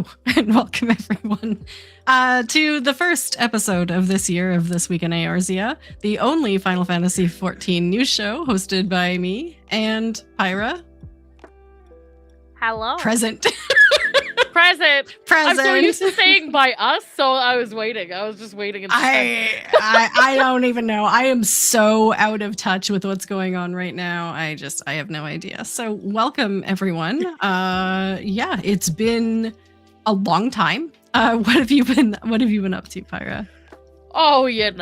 Hello, and welcome everyone to the first episode of this year of This Week in Eorzea, the only Final Fantasy XIV news show hosted by me and Pyra. Hello. Present. Present. I'm so used to Present. saying by us, so I was waiting. I was just waiting. I don't even know. I am so out of touch with what's going on right now. I have no idea. So welcome everyone. Yeah, it's been a long time. What have you been up to, Pyra? Oh, it's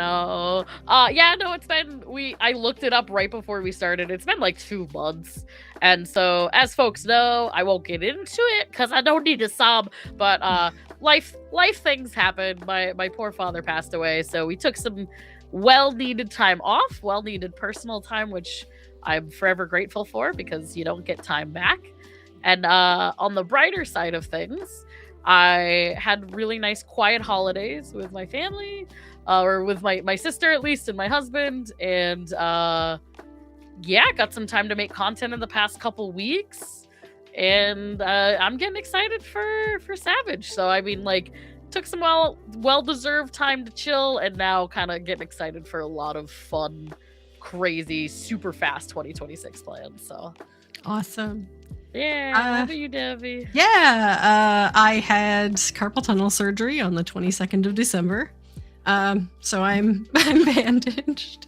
been, I looked it up right before we started. It's been like 2 months. And so, as folks know, I won't get into it because I don't need to sob, but life things happened. My poor father passed away, so we took some well-needed time off, well-needed personal time, which I'm forever grateful for because you don't get time back. And on the brighter side of things, I had really nice quiet holidays with my family. Or with my sister at least, and my husband, and got some time to make content in the past couple weeks, and I'm getting excited for Savage. So I mean, like, took some well-deserved time to chill, and now kind of getting excited for a lot of fun, crazy, super fast 2026 plans. So Awesome. Yeah, how about you, Debbie? Yeah, I had carpal tunnel surgery on the 22nd of December. So I'm bandaged.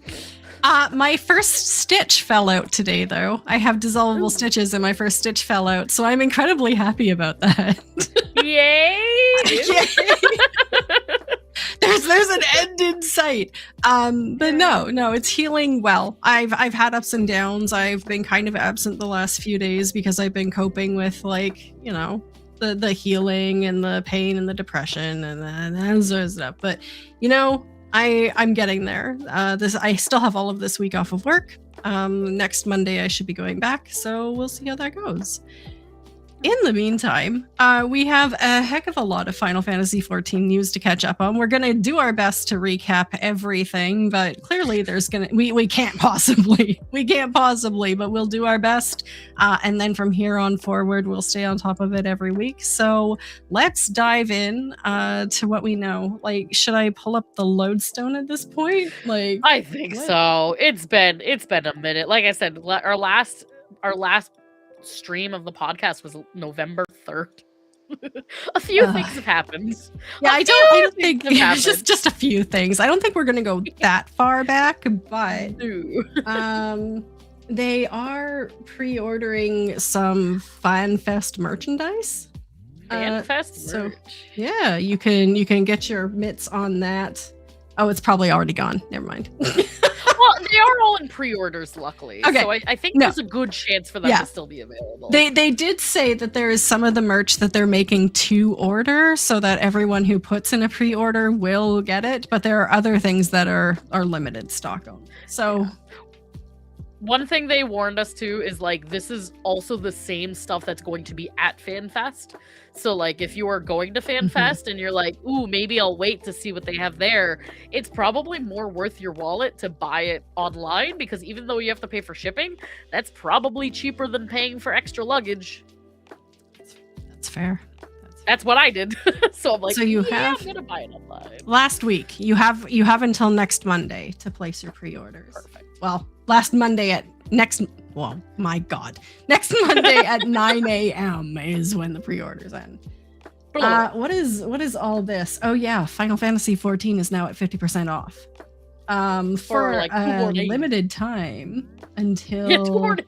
My first stitch fell out today, though. I have dissolvable stitches, and my first stitch fell out, so I'm incredibly happy about that. Yay! There's an end in sight. But no, it's healing well. I've had ups and downs. I've been kind of absent the last few days because I've been coping with, like, you know, the healing and the pain and the depression and that sort of stuff. But you know, I'm getting there. I still have all of this week off of work. Next Monday I should be going back, so we'll see how that goes. In the meantime, we have a heck of a lot of Final Fantasy XIV news to catch up on. We're going to do our best to recap everything, but clearly we can't possibly, but we'll do our best. And then from here on forward, we'll stay on top of it every week. So let's dive in to what we know. Like, should I pull up the lodestone at this point? Like, I think so. It's been a minute. Like I said, our last stream of the podcast was November 3rd. A few things have happened. Yeah, I don't think it's just a few things. I don't think we're gonna go that far back, but they are pre-ordering some FanFest merchandise. FanFest so yeah, you can get your mitts on that. Oh, it's probably already gone. Never mind. Well, they are all in pre-orders, luckily. Okay. So I think there's a good chance for them to still be available. They did say that there is some of the merch that they're making to order so that everyone who puts in a pre-order will get it, but there are other things that are limited stock only. So one thing they warned us to is, like, this is also the same stuff that's going to be at FanFest. So, like, if you are going to FanFest and you're like, ooh, maybe I'll wait to see what they have there, it's probably more worth your wallet to buy it online, because even though you have to pay for shipping, that's probably cheaper than paying for extra luggage. That's fair. That's what I did. So I'm like, I'm gonna buy it online. Last week, you have until next Monday to place your pre-orders. Perfect. Well, next Monday at 9 a.m. is when the pre-orders end. What is all this? Oh yeah, Final Fantasy XIV is now at 50% off. For like 2 more days. Limited time until 2 more days.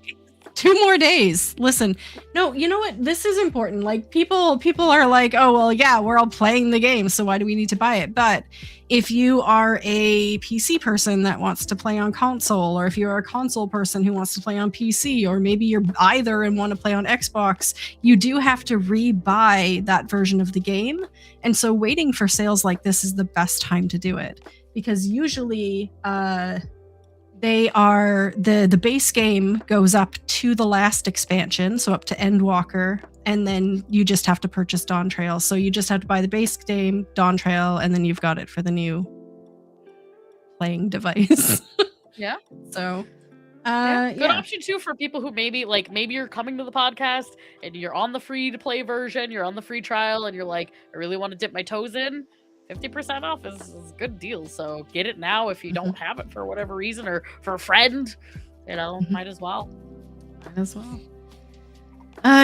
2 more days. Listen, no, you know what? This is important. Like, people are like, oh, well, yeah, we're all playing the game, so why do we need to buy it? But if you are a PC person that wants to play on console, or if you're a console person who wants to play on PC, or maybe you're either and want to play on Xbox, you do have to re-buy that version of the game. And so waiting for sales like this is the best time to do it, because usually the base game goes up to the last expansion, so up to Endwalker, and then you just have to purchase Dawn Trail. So you just have to buy the base game, Dawn Trail, and then you've got it for the new playing device. Yeah. So Good option too for people who maybe you're coming to the podcast and you're on the free to play version, you're on the free trial, and you're like, I really want to dip my toes in. 50% off is a good deal. So get it now if you don't have it for whatever reason, or for a friend. Might as well. Might as well.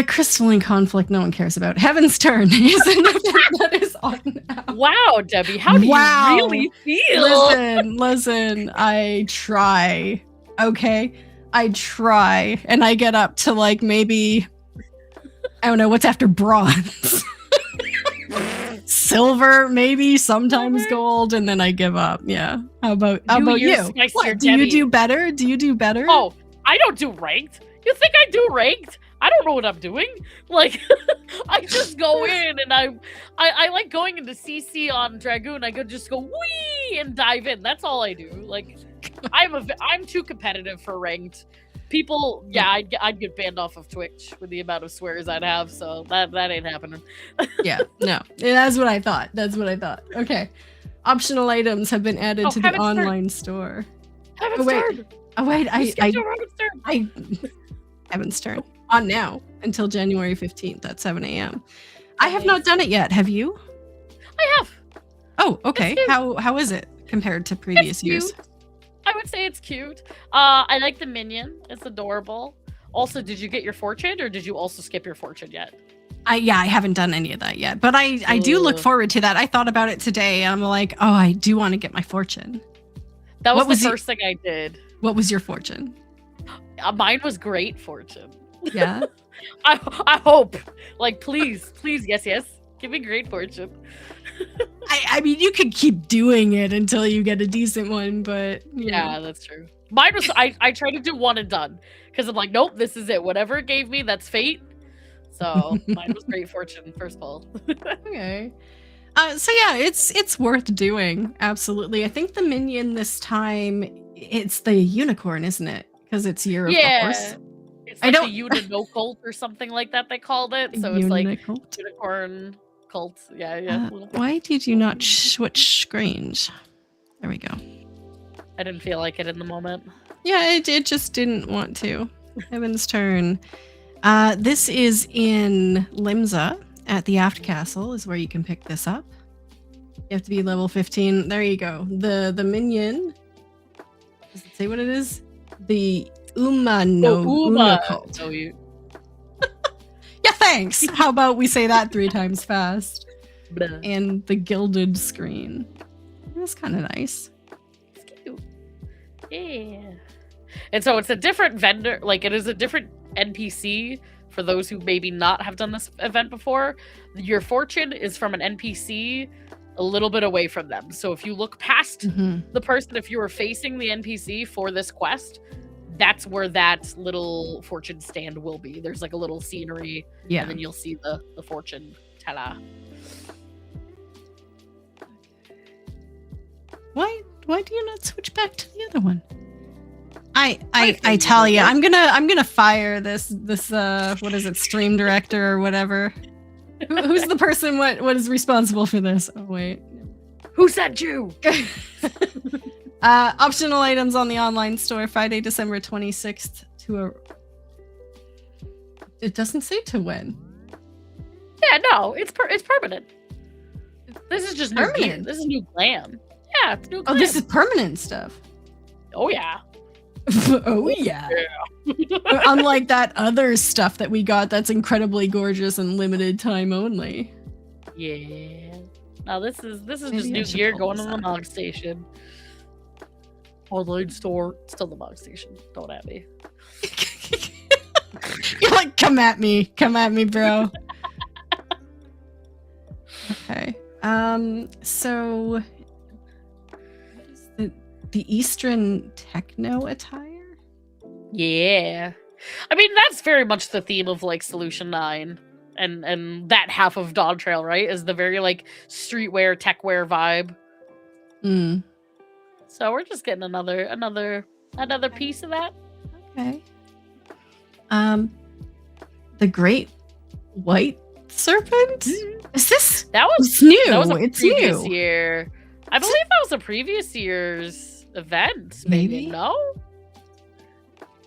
Crystalline Conflict, no one cares about. Heaven's Turn is another that is on now. Wow, Debbie, how do you really feel? Listen, I try. Okay? I try. And I get up to like maybe, I don't know, what's after bronze? Silver, maybe, sometimes gold, and then I give up. Yeah. How about you? What, do you do better? Do you do better? Oh, I don't do ranked. You think I do ranked? I don't know what I'm doing. Like, I just go in and I like going into CC on Dragoon. I could just go wee and dive in. That's all I do. Like, I'm too competitive for ranked. People, I'd get banned off of Twitch with the amount of swears I'd have. So that ain't happening. Yeah, no, that's what I thought. Okay, optional items have been added to the online store. Heaven's Turn. Oh wait, I Heaven's Turn on now until January 15th at 7 a.m. I have not done it yet. Have you? I have. Oh, okay. How is it compared to previous years? I would say it's cute. I like the minion. It's adorable. Also, did you get your fortune, or did you also skip your fortune yet? I haven't done any of that yet, but I do look forward to that. I thought about it today, and I'm like, oh, I do want to get my fortune. That was the first thing I did. What was your fortune? Mine was great fortune. Yeah. I hope. Like, please, yes. Give me great fortune. I mean, you could keep doing it until you get a decent one, but yeah, that's true. Mine was I tried to do one and done because I'm like, nope, this is it. Whatever it gave me, that's fate. So mine was great fortune, first of all. Okay. So yeah, it's worth doing. Absolutely. I think the minion this time, it's the unicorn, isn't it? Because it's year of the horse. It's like the Unino cult or something like that they called it. So it's like unicorn cult. Yeah. Why did you not switch screens? There we go. I didn't feel like it in the moment. Yeah, it just didn't want to. Heaven's Turn. This is in Limsa at the Aft Castle is where you can pick this up. You have to be level 15. There you go. The minion. Does it say what it is? The Uma cult. Oh, you. Yeah, thanks. How about we say that 3 times fast? Blah. And the gilded screen. That's kind of nice. It's cute. Yeah. And so it's a different vendor. Like, it is a different NPC for those who maybe not have done this event before. Your fortune is from an NPC a little bit away from them. So if you look past the person, if you were facing the NPC for this quest, that's where that little fortune stand will be. There's like a little scenery, and then you'll see the fortune teller. Why do you not switch back to the other one? I tell you, I'm gonna fire this what is it, stream director or whatever. Who's the person? What is responsible for this? Oh wait, who sent you? Optional items on the online store Friday, December 26th it doesn't say to when. Yeah, no, it's permanent. This is just permanent. New gear. This is new glam. Yeah, it's new glam. Oh, this is permanent stuff. Oh yeah. Oh yeah. Unlike that other stuff that we got that's incredibly gorgeous and limited time only. Yeah. Now this is just new gear going on the Mog Station. Online store, still the Mog Station. Don't at me. You're like, come at me, bro. Okay. So the Eastern techno attire? Yeah. I mean, that's very much the theme of like Solution 9 and that half of Dawn Trail, right? Is the very like streetwear, techwear vibe. So we're just getting another piece of that. Okay. The Great White Serpent? Is this? That was new. That was a it's previous new. year. I believe that was a previous year's event. Maybe no.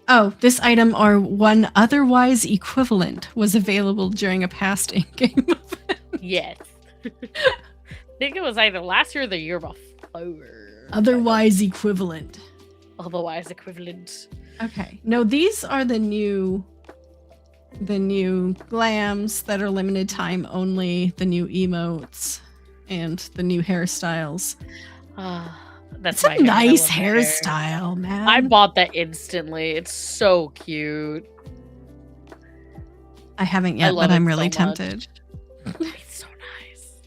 Oh, this item or one otherwise equivalent was available during a past in-game event. Yes. I think it was either last year or the year before. Otherwise equivalent. Otherwise equivalent. Okay. No, these are the new glams that are limited time only, the new emotes, and the new hairstyles. That's It's a nice hairstyle, man. I bought that instantly. It's so cute. I haven't yet, but I'm really tempted. It's so nice.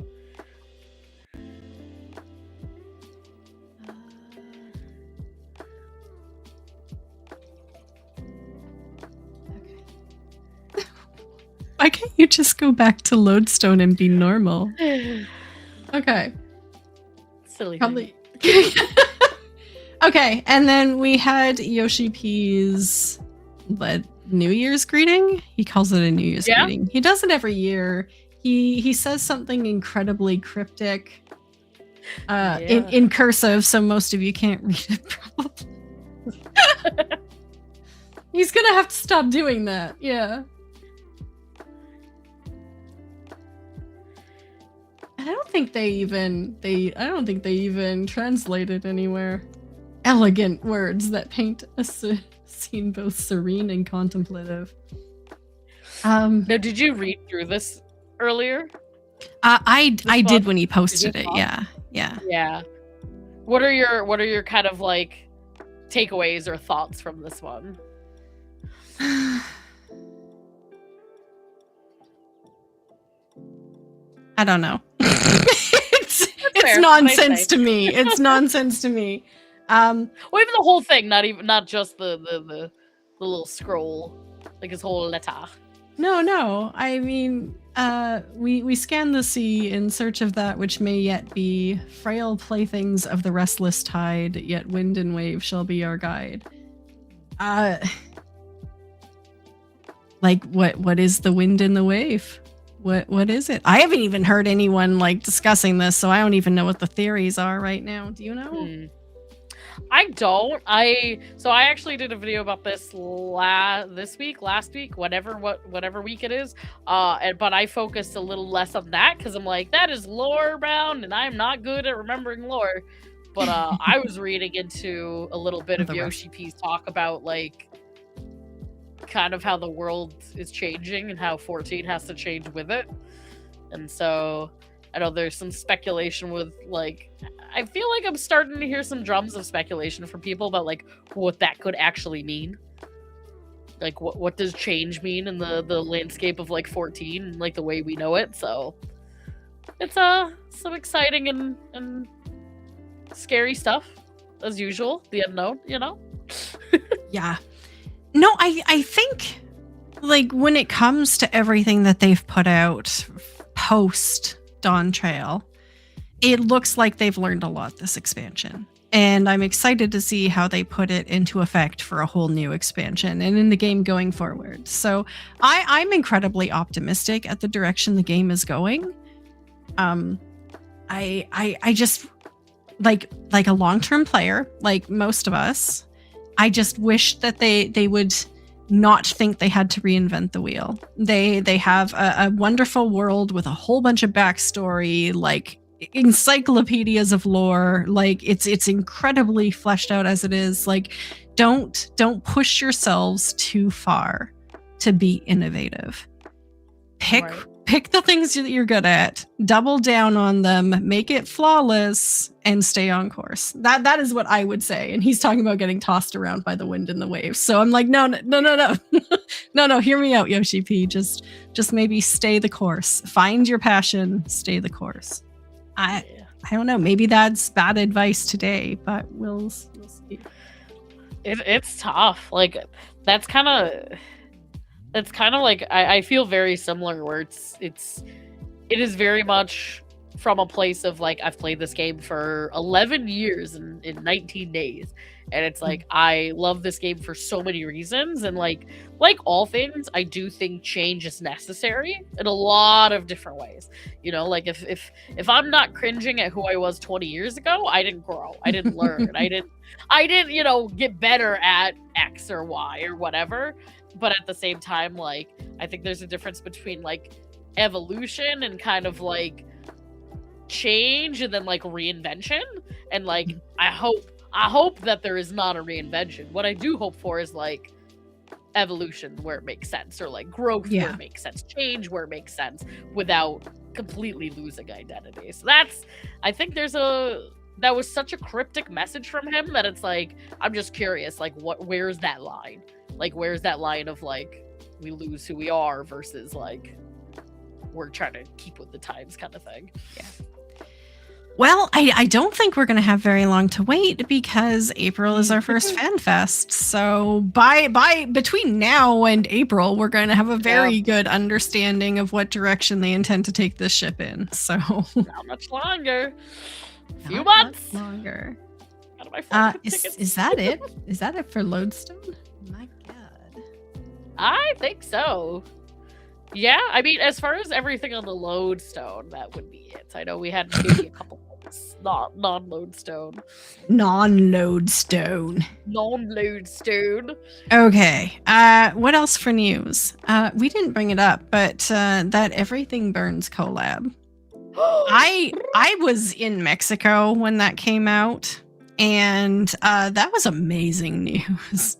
Why can't you just go back to Lodestone and be normal? Okay. Silly. Probably. Okay, and then we had Yoshi P's New Year's greeting. He calls it a New Year's greeting. He does it every year. He says something incredibly cryptic in cursive, so most of you can't read it probably. He's gonna have to stop doing that. Yeah. I don't think they even translate it anywhere. Elegant words that paint a scene both serene and contemplative. Now, did you read through this earlier? I did when he posted it. Yeah. Yeah. What are your kind of like takeaways or thoughts from this one? I don't know. It's nonsense to me. It's nonsense to me. Well, even the whole thing, not just the little scroll, like his whole letter. No. I mean, we scan the sea in search of that which may yet be frail playthings of the restless tide, yet wind and wave shall be our guide. Like what is the wind and the wave? What is it? I haven't even heard anyone like discussing this, so I don't even know what the theories are right now. Do you know? I don't. I actually did a video about this last week, whatever week it is. But I focused a little less on that because I'm like, that is lore bound, and I'm not good at remembering lore. But I was reading into a little bit of Yoshi P's talk about like kind of how the world is changing and how 14 has to change with it. And so I know there's some speculation with like, I feel like I'm starting to hear some drums of speculation from people about like what that could actually mean. Like what does change mean in the landscape of like 14 and like the way we know it. So it's some exciting and scary stuff as usual. The unknown, you know? Yeah. No, I think like when it comes to everything that they've put out post Dawn Trail, it looks like they've learned a lot this expansion. And I'm excited to see how they put it into effect for a whole new expansion and in the game going forward. So I'm incredibly optimistic at the direction the game is going. I just like a long-term player, like most of us, I just wish that they would not think they had to reinvent the wheel. They have a wonderful world with a whole bunch of backstory, like encyclopedias of lore. Like it's incredibly fleshed out as it is. Like don't push yourselves too far to be innovative. Pick the things that you're good at, double down on them, make it flawless, and stay on course. That is what I would say. And he's talking about getting tossed around by the wind and the waves. So I'm like, no. Hear me out, Yoshi P. Just maybe stay the course. Find your passion. Stay the course. I don't know. Maybe that's bad advice today, but we'll see. It's tough. Like that's kind of like I feel very similar where it is very much from a place of like, I've played this game for 11 years in 19 days. And it's like, I love this game for so many reasons. And like all things, I do think change is necessary in a lot of different ways. You know, like if I'm not cringing at who I was 20 years ago, I didn't grow. I didn't learn. I didn't, you know, get better at X or Y or whatever. But at the same time, like, I think there's a difference between like evolution and kind of like change and then like reinvention. And like, I hope that there is not a reinvention. What I do hope for is like evolution where it makes sense, or like growth where it makes sense, change where it makes sense without completely losing identity. So I think that was such a cryptic message from him that it's like, I'm just curious, like where's that line? Like where's that line of like we lose who we are versus like we're trying to keep with the times kind of thing. Yeah. Well, I don't think we're going to have very long to wait because April is our first fan fest. So between now and April, we're going to have a very good understanding of what direction they intend to take this ship in. So not much longer. A few months longer. Is that it? Is that it for Lodestone? My God. I think so. Yeah, I mean, as far as everything on the Lodestone, that would be it. I know we had maybe a couple non-Lodestone. Non-Lodestone. Non-Lodestone. Okay. What else for news? We didn't bring it up, but that Everything Burns collab. I was in Mexico when that came out, and that was amazing news.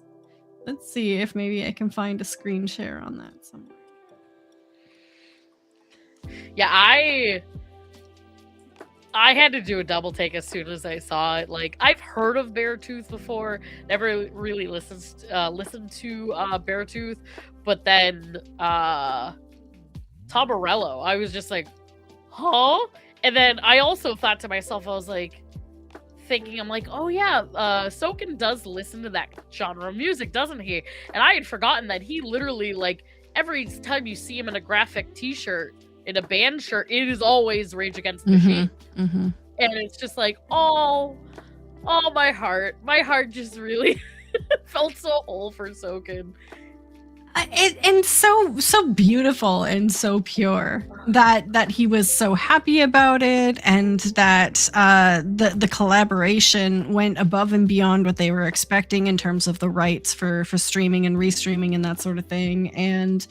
Let's see if maybe I can find a screen share on that somewhere. Yeah, I had to do a double take as soon as I saw it. Like, I've heard of Beartooth before, never really listened to Beartooth, but then Tom Morello, I was just like, huh? And then I also thought to myself, I was like, I'm like, oh yeah, Soken does listen to that genre of music, doesn't he? And I had forgotten that he literally, like, every time you see him in a graphic t-shirt, in a band shirt, it is always Rage Against the Machine. And it's just like, oh, my heart just really felt so whole for Soken. And so beautiful and so pure that he was so happy about it, and that the collaboration went above and beyond what they were expecting in terms of the rights for streaming and restreaming and that sort of thing. And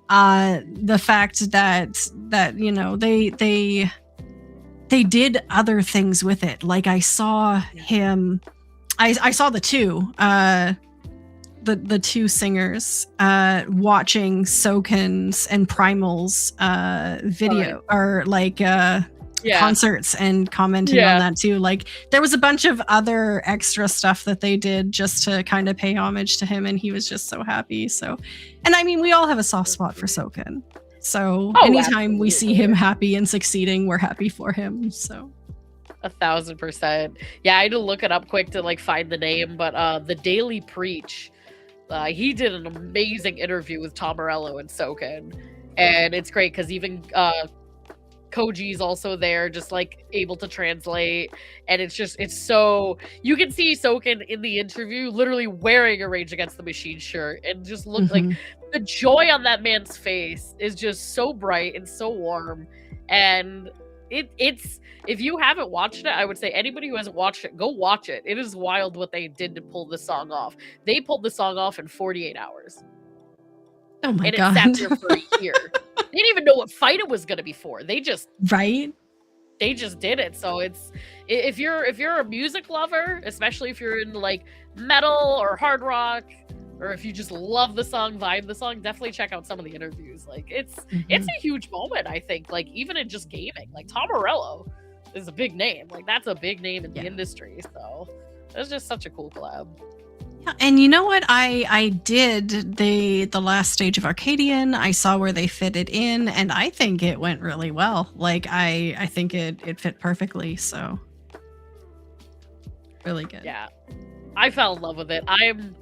the fact that you know they did other things with it. Like I saw him, I saw the two singers watching Soken's and Primal's video or like concerts and commenting on that too. Like there was a bunch of other extra stuff that they did just to kind of pay homage to him, and he was just so happy. So, and I mean, we all have a soft spot for Soken. So anytime we see him happy and succeeding, we're happy for him. So 1,000%. Yeah, I had to look it up quick to like find the name, but the Daily Preach, he did an amazing interview with Tom Morello and Soken, and it's great because even Koji's also there, just like able to translate, and it's so, you can see Soken in the interview literally wearing a Rage Against the Machine shirt, and just look like the joy on that man's face is just so bright and so warm. And it's if you haven't watched it, I would say anybody who hasn't watched it, go watch it. It is wild what they did to pull the song off. They pulled the song off in 48 hours. Oh my God. God. And it sat there for a year. They didn't even know what fight it was going to be for. They just did it. So it's, if you're a music lover, especially if you're in like metal or hard rock, or if you just love the song, vibe the song, definitely check out some of the interviews. Like it's a huge moment, I think. Like even in just gaming, like Tom Morello is a big name. Like that's a big name in the industry. So it's just such a cool collab. Yeah, and you know what? I did the last stage of Arcadian. I saw where they fit it in, and I think it went really well. Like I think it fit perfectly. So really good. Yeah, I fell in love with it. I'm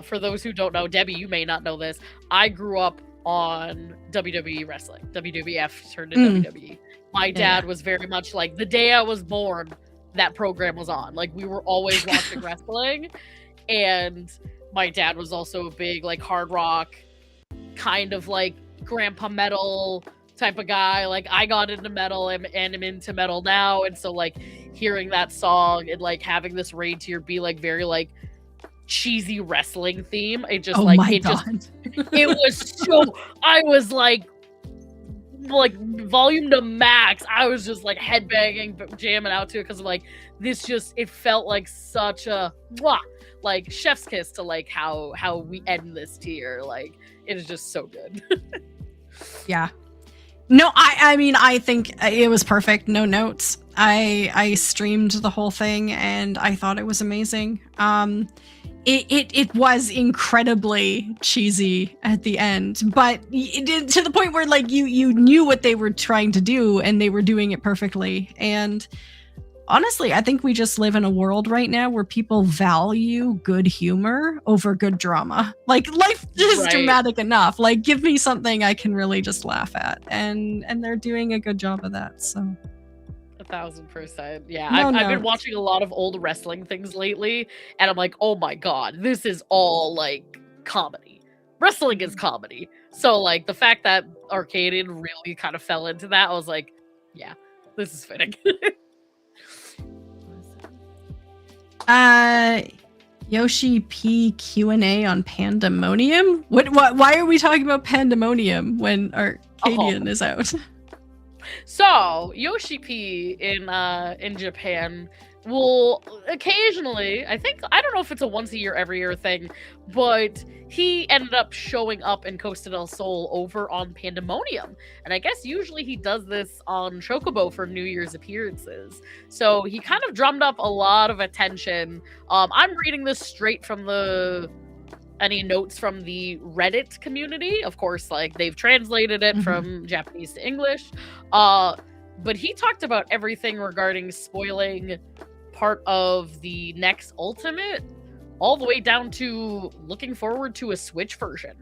for those who don't know, Debbie, you may not know this, I grew up on WWE wrestling. WWF turned to WWE. My Yeah. dad was very much like, the day I was born, that program was on. Like, we were always watching wrestling. And my dad was also a big, like, hard rock, kind of like grandpa metal type of guy. Like, I got into metal and am into metal now. And so, like, hearing that song and, like, having this raid tier be, like, very, like, cheesy wrestling theme, it just, Oh like, my it just, god. it was so, I was like volume to max. I was just like headbanging, but jamming out to it because like this just, it felt like such a mwah, like chef's kiss to like how we end this tier. Like it is just so good. Yeah. No, I mean, I think it was perfect. No notes. I streamed the whole thing and I thought it was amazing. It was incredibly cheesy at the end, but it did, to the point where like you knew what they were trying to do and they were doing it perfectly. And honestly, I think we just live in a world right now where people value good humor over good drama. Like life is Right. dramatic enough. Like give me something I can really just laugh at, and they're doing a good job of that. So 1000%. Yeah, No I've been notes. watching a lot of old wrestling things lately, and I'm like, oh my god, this is all like comedy. Wrestling is comedy. So like the fact that Arcadian really kind of fell into that, I was like, yeah, this is fitting. Yoshi P Q&A on Pandemonium? What why are we talking about Pandemonium when Arcadian is out? So Yoshi P in Japan will occasionally, I don't know if it's a once a year, every year thing, but he ended up showing up in Costa del Sol over on Pandemonium. And I guess usually he does this on Chocobo for New Year's appearances. So he kind of drummed up a lot of attention. I'm reading this straight from any notes from the Reddit community. Of course, like they've translated it from Japanese to English. But he talked about everything regarding spoiling part of the next Ultimate, all the way down to looking forward to a Switch version.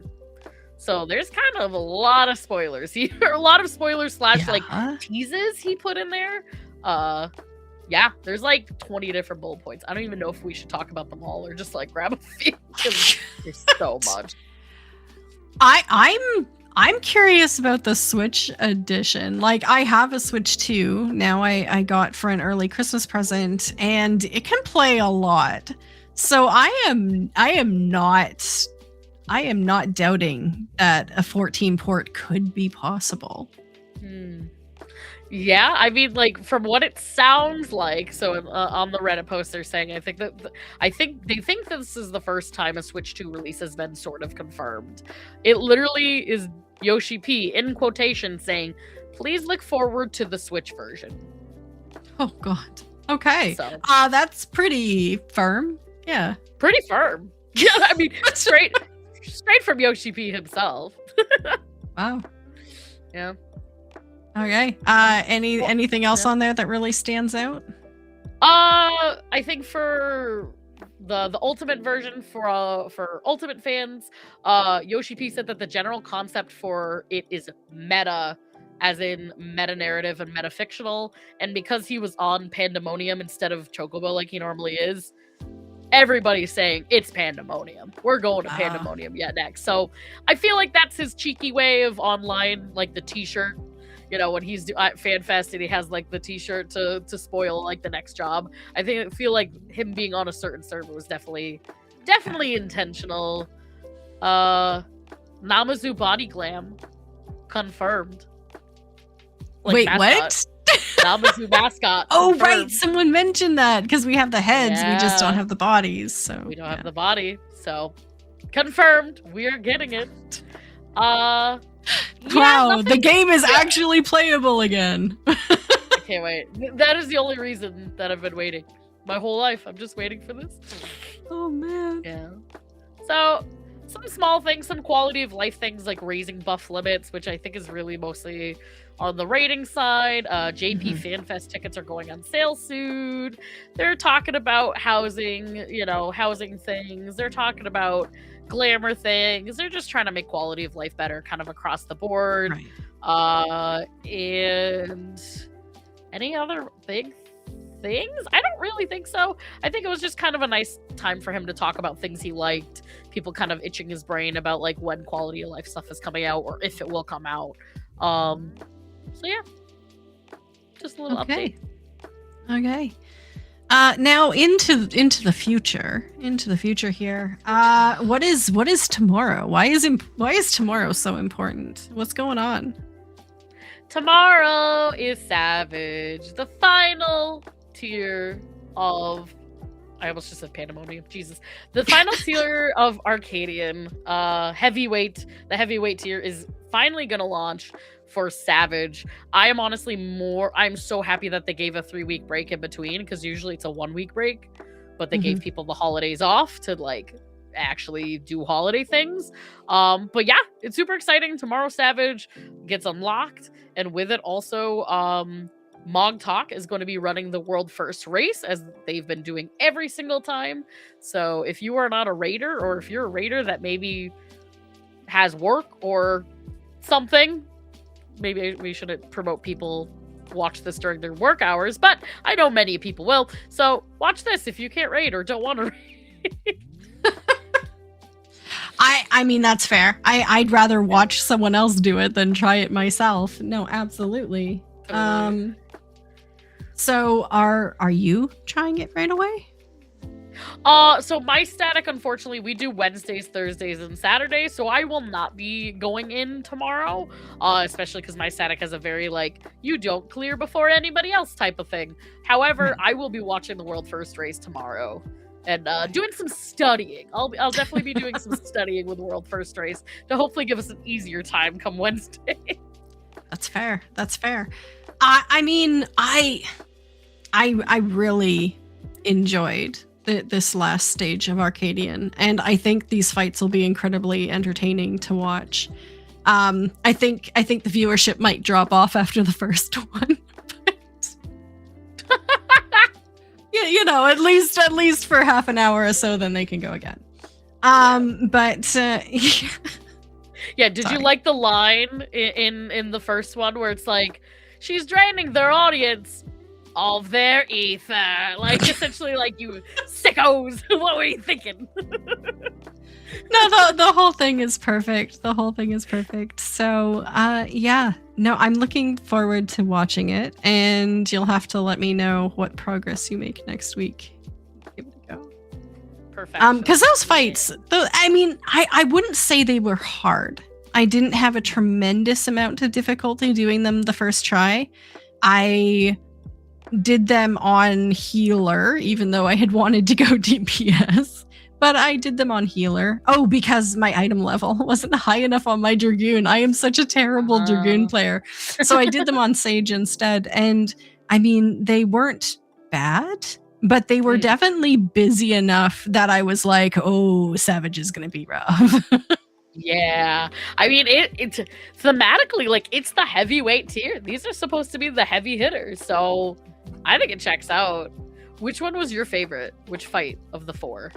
So there's kind of a lot of spoilers here, a lot of spoilers / like teases he put in there. Yeah, there's like 20 different bullet points. I don't even know if we should talk about them all or just like grab a few because there's so much. I'm curious about the Switch edition. Like I have a Switch 2 now. I got for an early Christmas present, and it can play a lot. So I am not doubting that a 14 port could be possible. Yeah, I mean, like from what it sounds like. So on the Reddit post, they're saying I think they think this is the first time a Switch 2 release has been sort of confirmed. It literally is Yoshi P in quotation saying, "Please look forward to the Switch version." Oh God. Okay. So that's pretty firm. Yeah. Pretty firm. Yeah, I mean, straight from Yoshi P himself. Wow. Yeah. Okay. Anything else on there that really stands out? I think for the Ultimate version for Ultimate fans, Yoshi P said that the general concept for it is meta, as in meta narrative and meta fictional, and because he was on Pandemonium instead of Chocobo like he normally is, everybody's saying it's Pandemonium. We're going to Pandemonium next. So I feel like that's his cheeky way of online, like the t-shirt. You know, when he's at FanFest and he has like the t-shirt to spoil like the next job. I feel like him being on a certain server was definitely intentional. Namazu body glam confirmed. Like, wait, mascot. what? Namazu mascot. Oh confirmed. right, someone mentioned that because we have the heads, we just don't have the bodies. So we don't have the body. So confirmed, we are getting it. Wow, the game is actually playable again. I can't wait. That is the only reason that I've been waiting. My whole life, I'm just waiting for this. Oh man. Yeah. So, some small things, some quality of life things like raising buff limits, which I think is really mostly on the rating side. JP FanFest tickets are going on sale soon. They're talking about housing things. They're talking about glamour things. They're just trying to make quality of life better kind of across the board. Right. And any other big things? I don't really think so. I think it was just kind of a nice time for him to talk about things he liked. People kind of itching his brain about like when quality of life stuff is coming out or if it will come out. So yeah, just a little update. Okay. Now into the future. Into the future here. What is tomorrow? Why is tomorrow so important? What's going on? Tomorrow is Savage, the final tier of. I almost just said Pandemonium. Jesus. The final tier of Arcadian heavyweight. The heavyweight tier is finally going to launch for Savage. I am honestly I'm so happy that they gave a 3-week break in between, because usually it's a 1-week break, but they gave people the holidays off to like actually do holiday things. But yeah, it's super exciting. Tomorrow Savage gets unlocked, and with it also Mog Talk is going to be running the world first race, as they've been doing every single time. So if you are not a raider, or if you're a raider that maybe has work or something, maybe we shouldn't promote people watch this during their work hours, but I know many people will. So watch this if you can't raid or don't want to raid. I mean, that's fair. I'd rather watch someone else do it than try it myself. No, absolutely. Totally. So are you trying it right away? So my static, unfortunately, we do Wednesdays, Thursdays, and Saturdays, so I will not be going in tomorrow, especially because my static has a very, like, you don't clear before anybody else type of thing. However, I will be watching the world first race tomorrow and doing some studying. I'll definitely be doing some studying with the world first race to hopefully give us an easier time come Wednesday. That's fair. That's fair. I mean, I really enjoyed this last stage of Arcadian, and I think these fights will be incredibly entertaining to watch. I think the viewership might drop off after the first one. But you know, at least for half an hour or so, then they can go again. But yeah, did you like the line in the first one where it's like, she's draining their audience of their ether? Like, essentially, like, you sickos, what were you thinking? No, the whole thing is perfect. The whole thing is perfect. So, yeah. No, I'm looking forward to watching it, and you'll have to let me know what progress you make next week. Give it a go. Perfect. Because those fights, I mean, I wouldn't say they were hard. I didn't have a tremendous amount of difficulty doing them the first try. I did them on healer, even though I had wanted to go DPS. But I did them on healer. Oh, because my item level wasn't high enough on my Dragoon. I am such a terrible Dragoon player. So I did them on Sage instead. And I mean, they weren't bad, but they were definitely busy enough that I was like, oh, Savage is going to be rough. Yeah. I mean, it's thematically, like, it's the heavyweight tier. These are supposed to be the heavy hitters. So I think it checks out. Which one was your favorite? Which fight of the 4?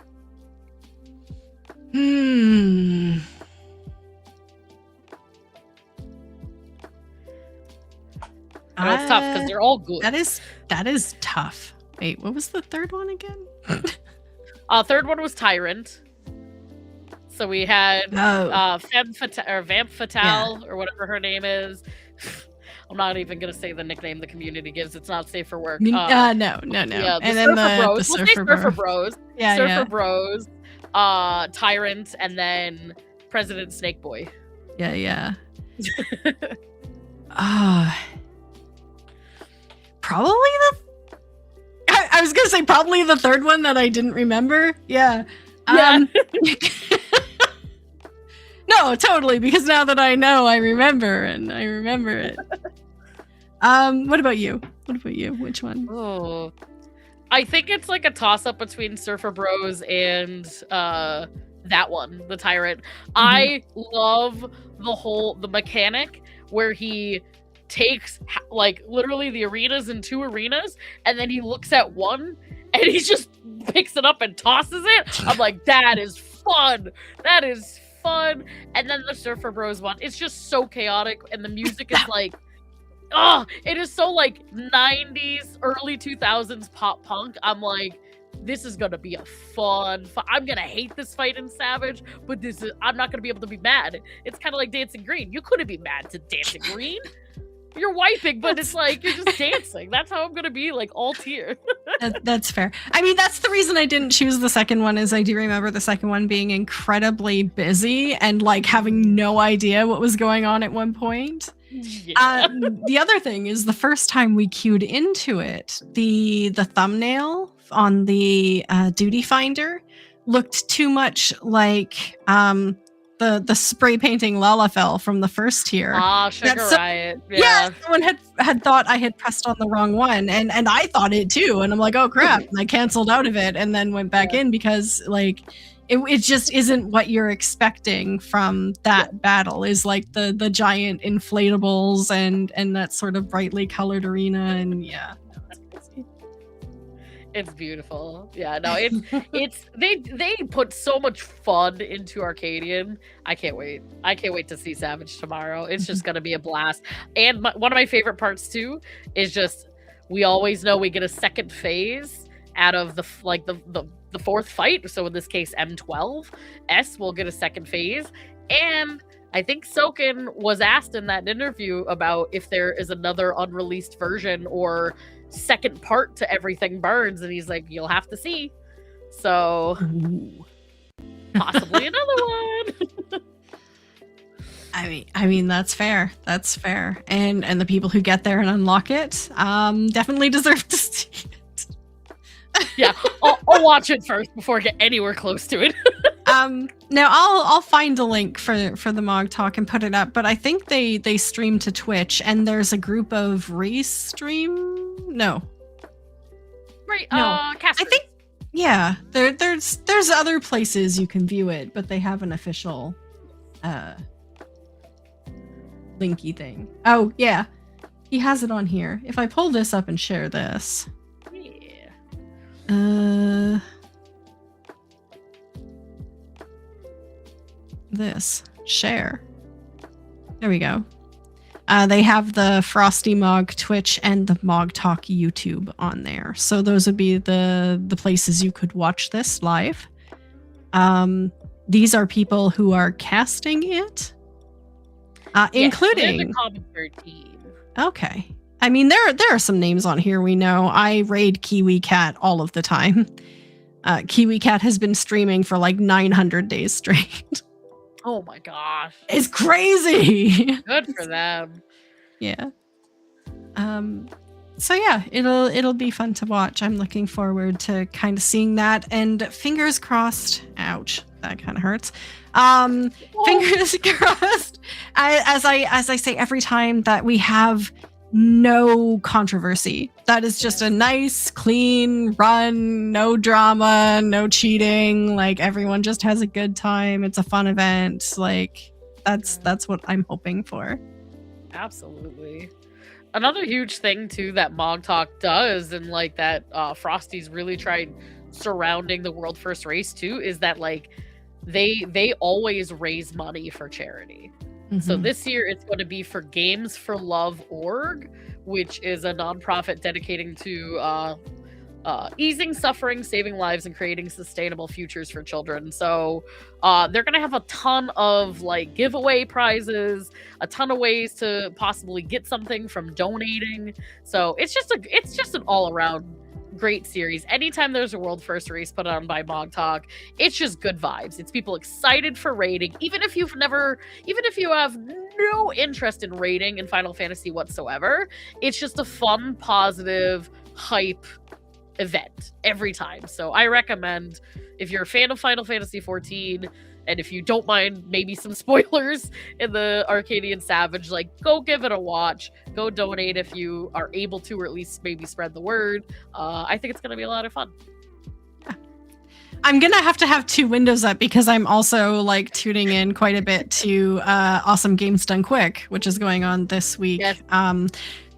Hmm. It's tough because they're all good. That is tough. Wait, what was the third one again? Third one was Tyrant. So we had Vamp Fatale, or whatever her name is. I'm not even gonna say the nickname the community gives. It's not safe for work. No. Yeah, and then the Surfer Bros. Yeah, Surfer Bros. Tyrant, and then President Snake Boy. Yeah. Probably I was gonna say probably the third one that I didn't remember. Yeah. No, totally, because now that I know, I remember it. What about you? Which one? Oh, I think it's like a toss-up between Surfer Bros and that one, the Tyrant. I love the mechanic where he takes, like, literally the arenas in 2 arenas, and then he looks at one and he just picks it up and tosses it. I'm like, that is fun. That is fun. And then the Surfer Bros one, it's just so chaotic, and the music is like, oh, it is so like 90s, early 2000s pop punk. I'm like, this is gonna be a fun. I'm gonna hate this fight in Savage, but I'm not gonna be able to be mad. It's kind of like Dancing Green. You couldn't be mad to Dancing Green. You're wiping, but it's like you're just dancing. That's how I'm gonna be, like, all tear. That's fair. I mean, that's the reason I didn't choose the second one, is I do remember the second one being incredibly busy and like having no idea what was going on at one point. Yeah. The other thing is, the first time we queued into it, the thumbnail on the duty finder looked too much like the spray painting Lalafell from the first tier. Sugar Riot. Yeah, someone had thought I had pressed on the wrong one, and I thought it too, and I'm like, oh crap, and I canceled out of it and then went back in because like it just isn't what you're expecting from that battle, is like the giant inflatables and that sort of brightly colored arena, and yeah. It's beautiful. Yeah, no, it's they put so much fun into Arcadian. I can't wait. I can't wait to see Savage tomorrow. It's just gonna be a blast. And one of my favorite parts too is just, we always know we get a second phase out of the fourth fight. So in this case, M12 S will get a second phase. And I think Soken was asked in that interview about if there is another unreleased version or second part to Everything Burns, and he's like, you'll have to see. So possibly another one. I mean that's fair. That's fair. And the people who get there and unlock it definitely deserve to see it. Yeah, I'll watch it first before I get anywhere close to it. Now I'll find a link for the Mog Talk and put it up, but I think they stream to Twitch, and there's a group of restream. No. Right. No. Casters. I think there's other places you can view it, but they have an official linky thing. Oh yeah, he has it on here. If I pull this up and share this. Yeah. This share. There we go. They have the Frosty Mog Twitch and the Mog Talk YouTube on there, so those would be the places you could watch this live. These are people who are casting it, including the commentary team. Okay, I mean there are some names on here we know. I raid Kiwi Cat all of the time. Kiwi Cat has been streaming for like 900 days straight. Oh my gosh. It's crazy. Good for them. Yeah. So yeah, it'll be fun to watch. I'm looking forward to kind of seeing that, and fingers crossed. Ouch, that kind of hurts. Fingers crossed. As I say every time, that we have no controversy. That is just a nice, clean run, no drama, no cheating. Like everyone just has a good time. It's a fun event. Like that's what I'm hoping for. Absolutely. Another huge thing too that Mog Talk does, and like that Frosty's really tried surrounding the World First Race too, is that like they always raise money for charity. So this year it's going to be for Games for Love org, which is a nonprofit dedicating to easing suffering, saving lives, and creating sustainable futures for children. So they're going to have a ton of like giveaway prizes, a ton of ways to possibly get something from donating. So it's just an all around great series. Anytime there's a World First Race put on by Mog Talk, it's just good vibes. It's people excited for raiding, even if you have no interest in raiding in Final Fantasy whatsoever. It's just a fun, positive, hype event every time. So I recommend, if you're a fan of Final Fantasy 14, and if you don't mind maybe some spoilers in the Arcadian Savage, like go give it a watch, go donate if you are able to, or at least maybe spread the word. I think it's going to be a lot of fun. Yeah. I'm going to have two windows up because I'm also like tuning in quite a bit to Awesome Games Done Quick, which is going on this week. Yes.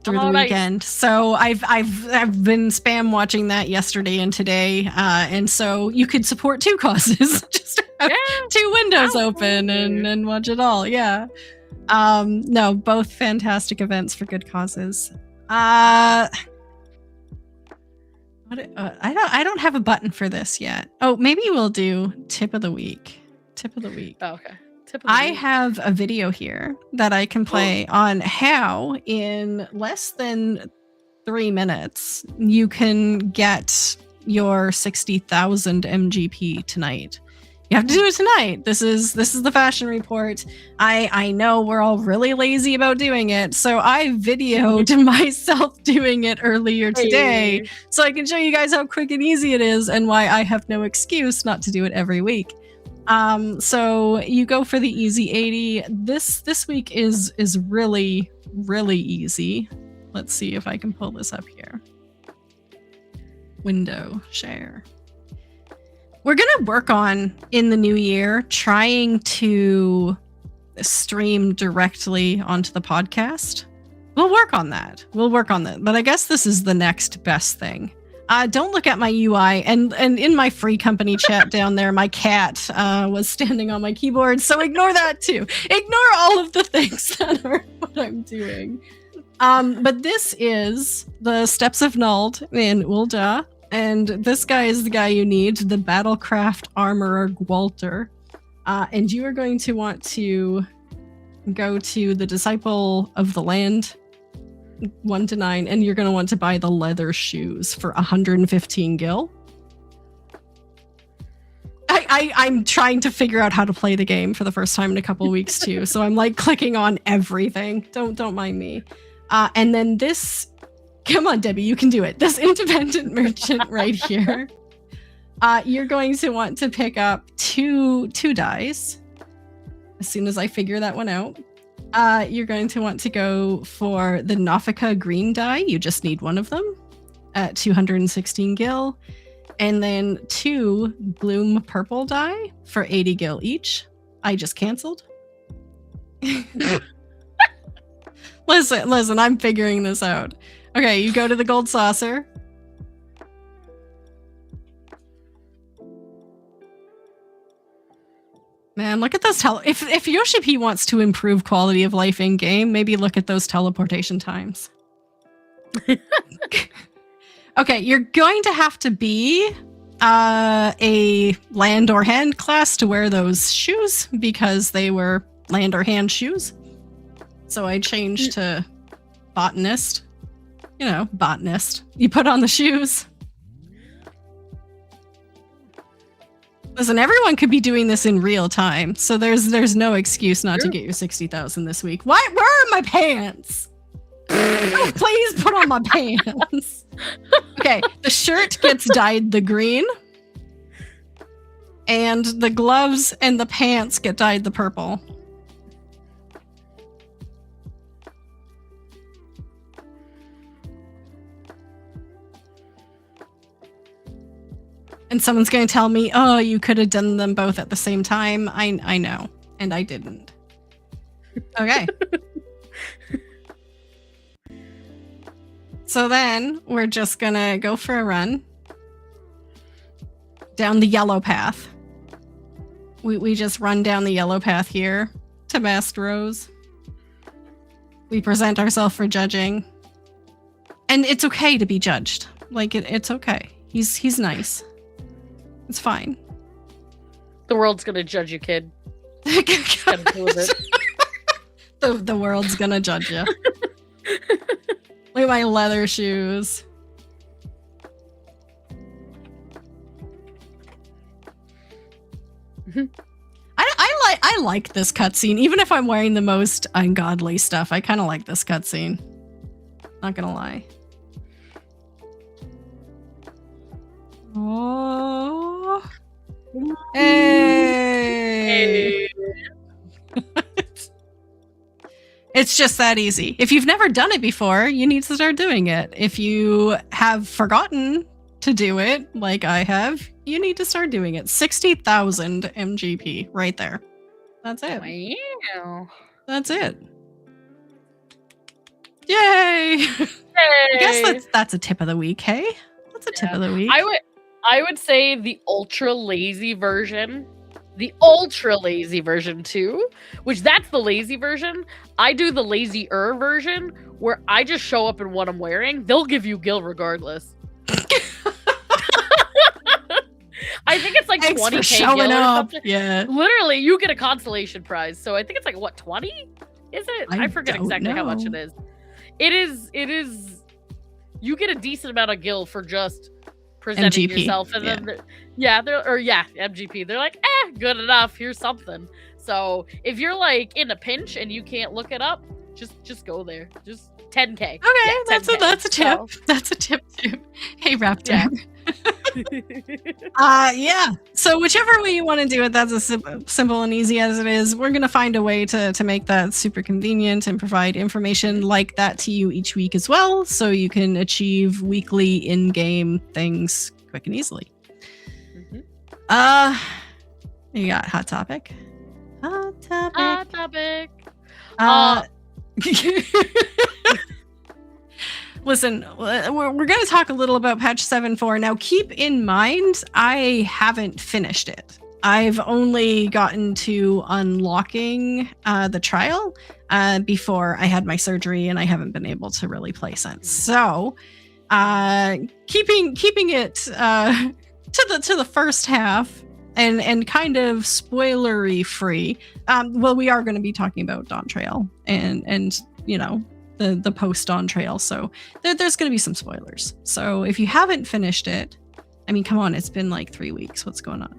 through the nice. weekend. So I've been spam watching that yesterday and today, and so you could support two causes. Just have two windows open and watch it all. Yeah. No, both fantastic events for good causes. I don't have a button for this yet. Oh, maybe we'll do tip of the week. Tip of the week. Oh, okay. I have a video here that I can play on how in less than 3 minutes you can get your 60,000 MGP tonight. You have to do it tonight. This is the fashion report. I know we're all really lazy about doing it, so I videoed myself doing it earlier today so I can show you guys how quick and easy it is and why I have no excuse not to do it every week. So you go for the easy 80. This week is really, really easy. Let's see if I can pull this up here. Window share. We're gonna work on in the new year trying to stream directly onto the podcast. We'll work on that. But I guess this is the next best thing. Don't look at my UI, and in my free company chat down there, my cat was standing on my keyboard, so ignore that too. Ignore all of the things that are what I'm doing. But this is the Steps of Nald in Ulda, and this guy is the guy you need, the Battlecraft Armorer Gwalter. And you are going to want to go to the Disciple of the Land 1 to 9, and you're going to want to buy the leather shoes for 115 gil. I'm trying to figure out how to play the game for the first time in a couple weeks too, so I'm like clicking on everything. Don't mind me. And then this, come on Debbie, you can do it. This independent merchant right here. You're going to want to pick up two dies as soon as I figure that one out. You're going to want to go for the Nofika green die. You just need one of them at 216 gil. And then 2 bloom purple die for 80 gil each. I just canceled. Listen, I'm figuring this out. Okay, you go to the gold saucer. Man, look at those if Yoshi P wants to improve quality of life in game, maybe look at those teleportation times. Okay, you're going to have to be a land or hand class to wear those shoes because they were land or hand shoes. So I changed to botanist. You know, botanist. You put on the shoes. Listen, everyone could be doing this in real time, so there's no excuse not to get your 60,000 this week. Why? Where are my pants? Oh, please put on my pants. Okay, the shirt gets dyed the green, and the gloves and the pants get dyed the purple. And someone's going to tell me, oh, you could have done them both at the same time. I know, and I didn't. Okay. So then we're just going to go for a run down the yellow path. We just run down the yellow path here to Mastros. We present ourselves for judging. And it's okay to be judged. Like, it's okay. He's nice. It's fine. The world's gonna judge you, kid. Gotta deal with it. The world's gonna judge you. Look at my leather shoes. I like this cutscene. Even if I'm wearing the most ungodly stuff, I kind of like this cutscene. Not gonna lie. Oh. Hey. It's just that easy. If you've never done it before, you need to start doing it. If you have forgotten to do it, like I have, you need to start doing it. 60,000 MGP right there. That's it. Wow. That's it. Yay! I guess Yay! that's a tip of the week, hey? That's a tip Yeah. of the week. I would say the ultra lazy version. The ultra lazy version too, which that's the lazy version. I do the lazier version where I just show up in what I'm wearing. They'll give you gil regardless. I think it's like Thanks 20K for showing gil or up. something. Yeah. Literally, you get a consolation prize. So I think it's like what, 20? Is it? I I forget don't exactly how much it know. is. It is you get a decent amount of gil for just presenting MGP, yourself, and yeah. then MGP. They're like, good enough. Here's something. So if you're like in a pinch and you can't look it up, just go there. Just 10K. Okay, Yeah, that's 10K. a tip. So, That's a tip too. Hey, Raptor. Yeah. Yeah. So whichever way you want to do it, that's as simple and easy as it is. We're gonna find a way to make that super convenient and provide information like that to you each week as well, so you can achieve weekly in-game things quick and easily. Mhm. You got hot topic. Hot topic. Hot topic. Listen, we're going to talk a little about patch 7.4. Now, keep in mind, I haven't finished it. I've only gotten to unlocking the trial before I had my surgery, and I haven't been able to really play since. So, keeping it to the first half and kind of spoilery free. Well, we are going to be talking about Dawn Trail and you know, the post Dawn Trail, so there's going to be some spoilers. So if you haven't finished it, I mean, come on, it's been like 3 weeks. What's going on?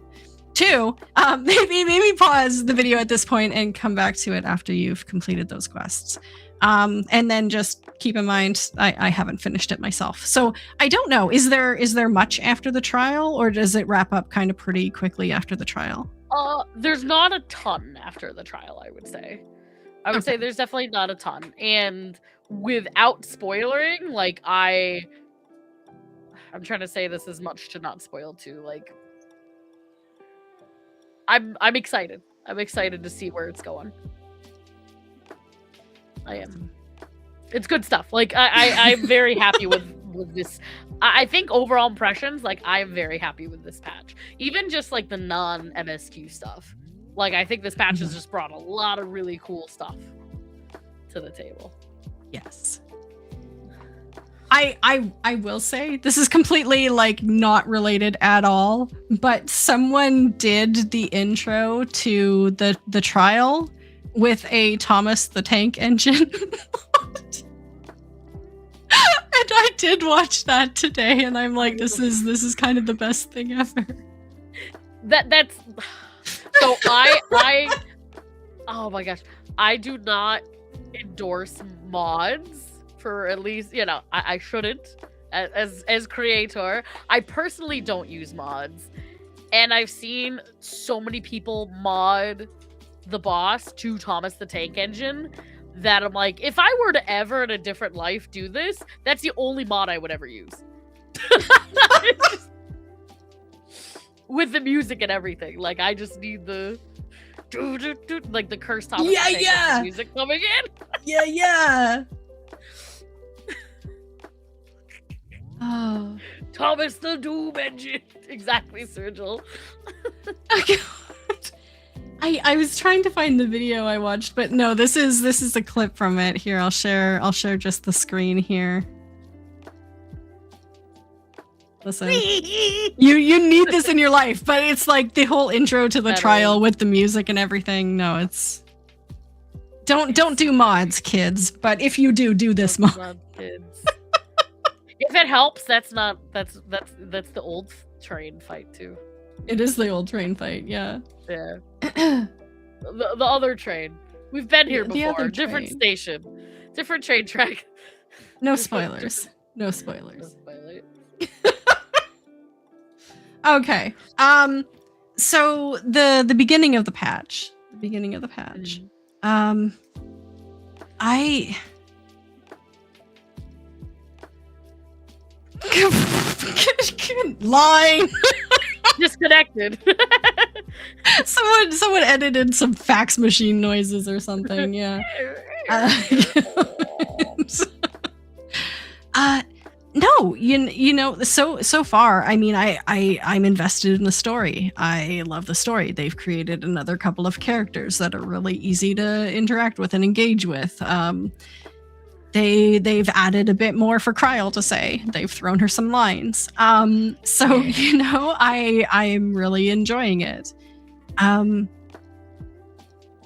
2, maybe pause the video at this point and come back to it after you've completed those quests. And then just keep in mind, I haven't finished it myself, so I don't know. Is there much after the trial, or does it wrap up kind of pretty quickly after the trial? There's not a ton after the trial, I would say. I would say there's definitely not a ton. And without spoiling, like I'm trying to say this as much to not spoil too. Like I'm excited. I'm excited to see where it's going. I am. It's good stuff. Like I'm very happy with this. I think overall impressions, like I'm very happy with this patch. Even just like the non-MSQ stuff. Like, I think this patch has just brought a lot of really cool stuff to the table. Yes. I will say, this is completely, like, not related at all, but someone did the intro to the trial with a Thomas the Tank Engine. And I did watch that today, and I'm like, this is kind of the best thing ever. That's... So I oh my gosh, I do not endorse mods for, at least, you know, I shouldn't as creator. I personally don't use mods, and I've seen so many people mod the boss to Thomas the Tank Engine that I'm like, if I were to ever in a different life do this, that's the only mod I would ever use. With the music and everything, like I just need the like the cursed Thomas the Tank Engine music coming in. Yeah. Oh, Thomas the Doom Engine. Exactly, Sergil. I was trying to find the video I watched, but no, this is a clip from it. Here, I'll share just the screen here. Listen, you need this in your life, but it's like the whole intro to the trial with the music and everything. No, it's don't do mods, kids. But if you do this mod. Kids. If it helps, that's the old train fight too. It is the old train fight, yeah. Yeah. the other train. We've been here before. Different station. Different train track. No spoilers. No spoilers. No spoilers. Okay. So the beginning of the patch. I line. Disconnected. Someone edited some fax machine noises or something. Yeah. you know, so far, I mean, I'm invested in the story. I love the story. They've created another couple of characters that are really easy to interact with and engage with. They've added a bit more for Kryl to say. They've thrown her some lines. So you know, I'm really enjoying it.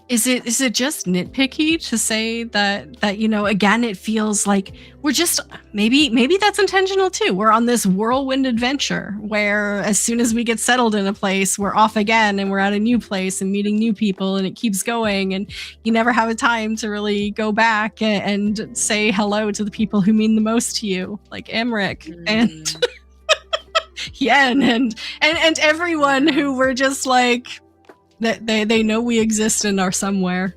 Is it just nitpicky to say that you know, again, it feels like we're just maybe that's intentional too. We're on this whirlwind adventure where as soon as we get settled in a place, we're off again and we're at a new place and meeting new people, and it keeps going, and you never have a time to really go back and say hello to the people who mean the most to you, like Emmerich and Yen and everyone who were just like that they know we exist and are somewhere.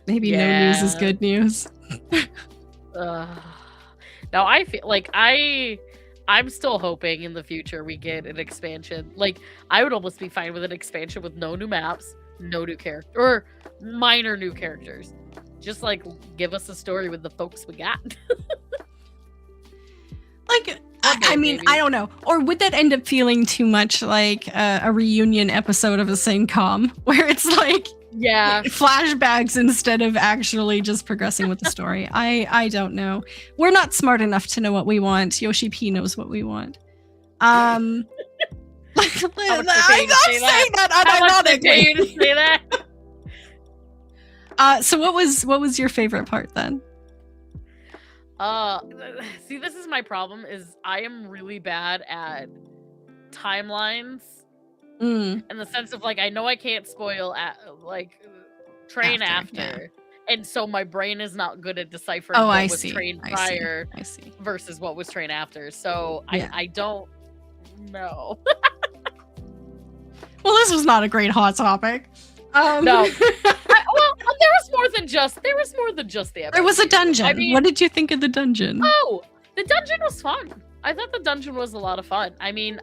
Maybe no news is good news. Now I feel like I'm still hoping in the future we get an expansion. Like I would almost be fine with an expansion with no new maps, no new character, or minor new characters. Just like give us a story with the folks we got. Like I mean, maybe. I don't know. Or would that end up feeling too much like a reunion episode of a sitcom where it's like flashbacks instead of actually just progressing with the story? I don't know. We're not smart enough to know what we want. Yoshi P knows what we want. I'm not saying that unironically. So what was your favorite part then? See, this is my problem, is I am really bad at timelines in the sense of like, I know I can't spoil train after. And so my brain is not good at deciphering what was train prior versus what was train after. So I don't know. Well, this was not a great hot topic. No. There was more than just the episode. There was a dungeon. I mean, what did you think of the dungeon? Oh, the dungeon was fun. I thought the dungeon was a lot of fun. I mean,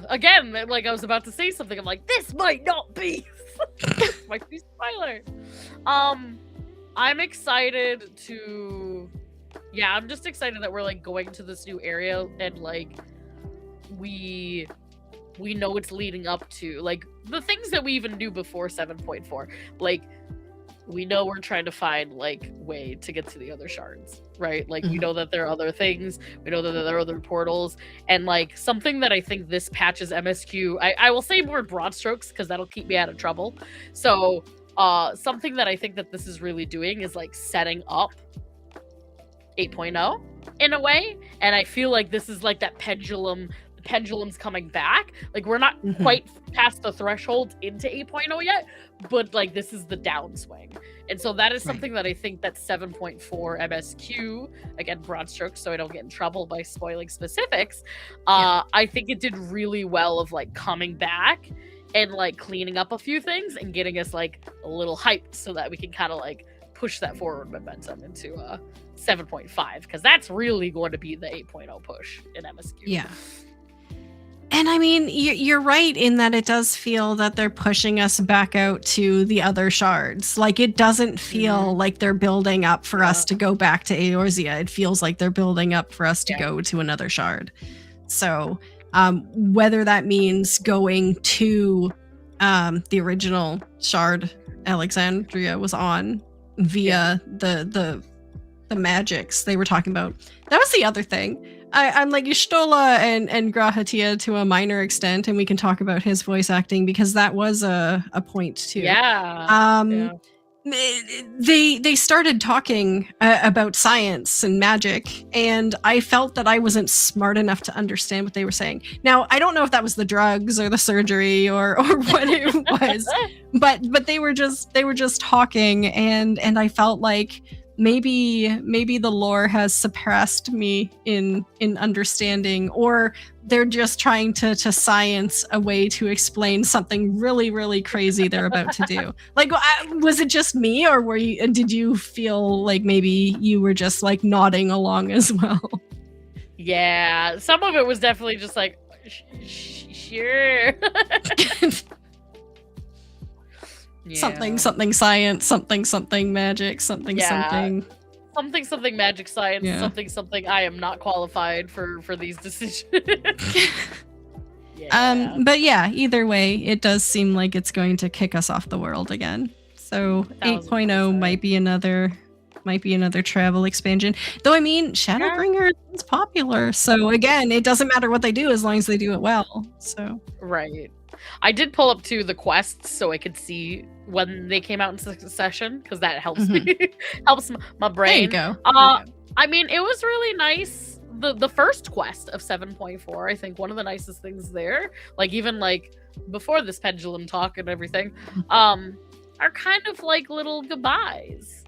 again, like I was about to say something. I'm like, this might not be might be spoiler. I'm excited to I'm just excited that we're like going to this new area and like we know it's leading up to like the things that we even knew before 7.4. Like we know we're trying to find like way to get to the other shards, right? Like we know that there are other things, we know that there are other portals, and like something that I think this patch's MSQ, I will say more broad strokes because that'll keep me out of trouble. So something that I think that this is really doing is like setting up 8.0 in a way, and I feel like this is like that pendulum's coming back. Like we're not quite past the threshold into 8.0 yet, but like this is the downswing. And so that is something that I think that 7.4 MSQ, again broad strokes so I don't get in trouble by spoiling specifics, I think it did really well of like coming back and like cleaning up a few things and getting us like a little hyped so that we can kind of like push that forward momentum into 7.5, because that's really going to be the 8.0 push in MSQ. Yeah. And I mean, you're right in that it does feel that they're pushing us back out to the other shards. Like, it doesn't feel like they're building up for us to go back to Eorzea. It feels like they're building up for us to go to another shard. So whether that means going to the original shard Alexandria was on via the magics they were talking about. That was the other thing. I'm like Y'shtola and Grahatia to a minor extent, and we can talk about his voice acting because that was a point too. They started talking about science and magic, and I felt that I wasn't smart enough to understand what they were saying. Now, I don't know if that was the drugs or the surgery or what it was, but they were just talking, and I felt like maybe the lore has suppressed me in understanding, or they're just trying to science a way to explain something really, really crazy they're about to do. Like, was it just me, or did you feel like maybe you were just like nodding along as well? Yeah, some of it was definitely just like, sure. Something science, something magic, something. something magic science, Yeah. something I am not qualified for these decisions. Yeah. But yeah, either way, it does seem like it's going to kick us off the world again. So 8.0 1000%. might be another travel expansion. Though I mean, Shadowbringer is popular, so again, it doesn't matter what they do as long as they do it well. So Right. I did pull up to the quests so I could see when they came out in succession, because that helps me, helps my brain. there you go. I mean, it was really nice. The first quest of 7.4, I think one of the nicest things there, like even like before this pendulum talk and everything, are kind of like little goodbyes.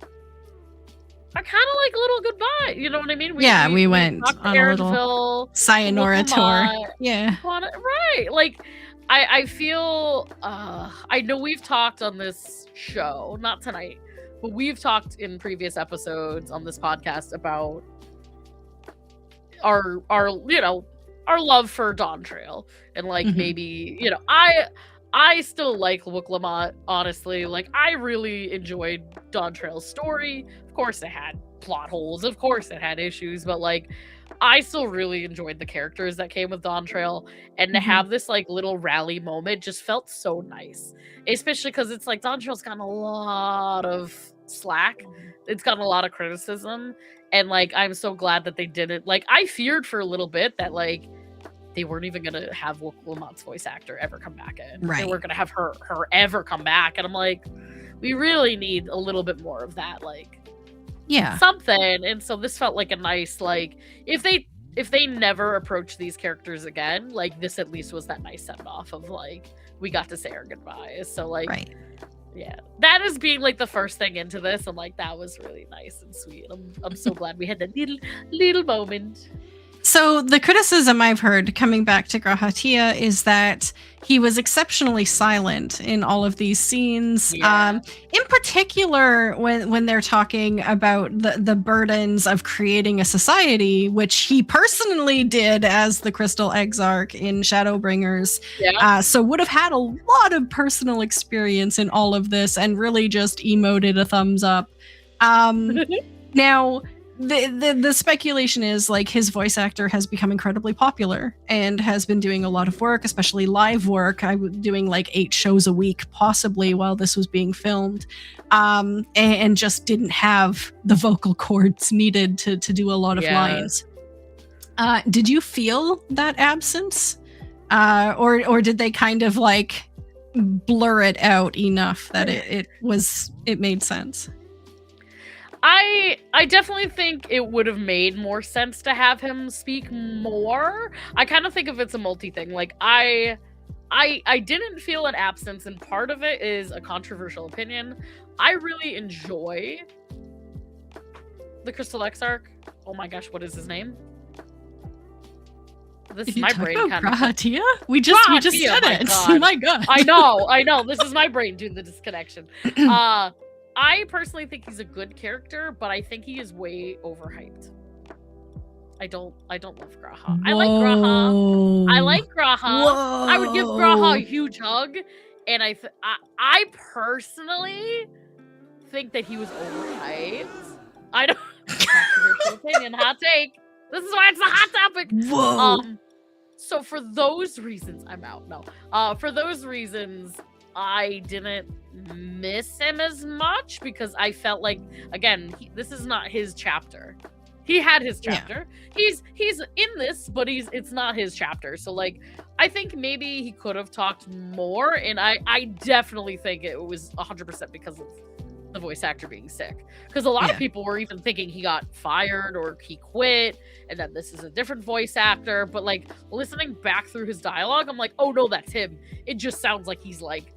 You know what I mean? We went talked to on a little Erenville, Sayonara tour. Yeah. Right. Like I feel I know we've talked on this show, not tonight, but we've talked in previous episodes on this podcast about our love for Dawn Trail, and like maybe I still like Wooklamont, honestly. Like I really enjoyed Dawn Trail's story. Of course it had plot holes, of course it had issues, but like I still really enjoyed the characters that came with Dawn Trail, and to have this like little rally moment just felt so nice. Especially because it's like Dawn Trail's gotten a lot of slack. It's gotten a lot of criticism. And like I'm so glad that they didn't. Like I feared for a little bit that like they weren't even gonna have Lamont's voice actor ever come back in. Right. They weren't gonna have her ever come back. And I'm like, we really need a little bit more of that, like something. And so this felt like a nice, like if they never approach these characters again, like this at least was that nice send off of like we got to say our goodbyes. So like yeah, that is being like the first thing into this, and like that was really nice and sweet. I'm so glad we had that little moment. So the criticism I've heard coming back to Grahatia is that he was exceptionally silent in all of these scenes. Yeah. In particular, when they're talking about the burdens of creating a society, which he personally did as the Crystal Exarch in Shadowbringers. Yeah. So would have had a lot of personal experience in all of this and really just emoted a thumbs up. Now, the speculation is like his voice actor has become incredibly popular and has been doing a lot of work, especially live work. I was doing like 8 shows a week, possibly while this was being filmed, and just didn't have the vocal cords needed to do a lot of lines. Did you feel that absence, or did they kind of like blur it out enough that it made sense? I definitely think it would have made more sense to have him speak more. I kind of think of it's a multi thing. Like I didn't feel an absence, and part of it is a controversial opinion. I really enjoy the Crystal Exarch. Oh my gosh, what is his name? This is my brain kind of. Grahatia? We just said it. Oh my god. I know. This is my brain doing the disconnection. I personally think he's a good character, but I think he is way overhyped. I don't love Graha. I like Graha. Whoa. I would give Graha a huge hug, and I personally think that he was overhyped. I don't. Controversial opinion, hot take. This is why it's a hot topic. Whoa. So for those reasons, I'm out. No. For those reasons, I didn't miss him as much because I felt like, again, this is not his chapter. He had his chapter. Yeah. He's in this, but it's not his chapter. So like, I think maybe he could have talked more, and I definitely think it was 100% because of the voice actor being sick. Because a lot of people were even thinking he got fired or he quit, and then this is a different voice actor. But like listening back through his dialogue, I'm like, oh no, that's him. It just sounds like he's like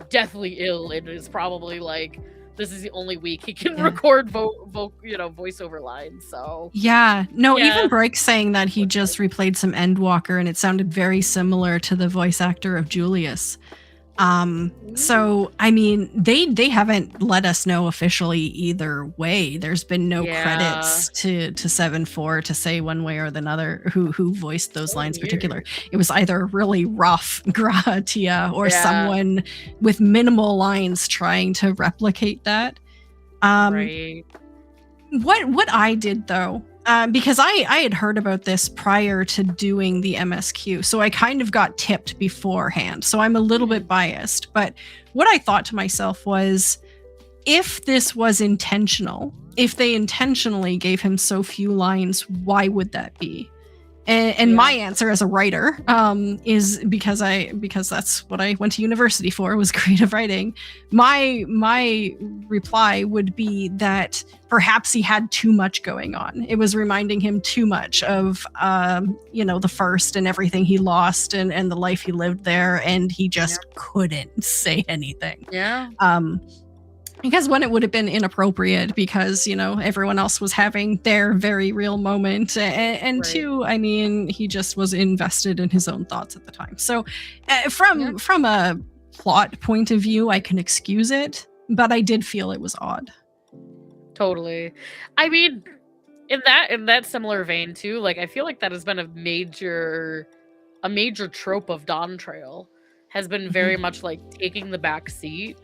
deathly ill and is probably like this is the only week he can record voiceover lines. So even Break saying that he just replayed some Endwalker and it sounded very similar to the voice actor of Julius. So I mean they haven't let us know officially either way. There's been no credits to 7.4 to say one way or the other who voiced those lines in particular. It was either really rough Grahatia or someone with minimal lines trying to replicate that. Right. What I did though, because I had heard about this prior to doing the MSQ, so I kind of got tipped beforehand. So I'm a little bit biased, but what I thought to myself was, if this was intentional, if they intentionally gave him so few lines, why would that be? And my answer as a writer is because that's what I went to university for, was creative writing. My reply would be that perhaps he had too much going on. It was reminding him too much of the first and everything he lost and the life he lived there, and he just couldn't say anything. Yeah. Because one, it would have been inappropriate because, everyone else was having their very real moment. And Right. two, I mean, he just was invested in his own thoughts at the time. So from a plot point of view, I can excuse it, but I did feel it was odd. Totally. I mean, in that similar vein too, like I feel like that has been a major trope of Dawn Trail, has been very much like taking the back seat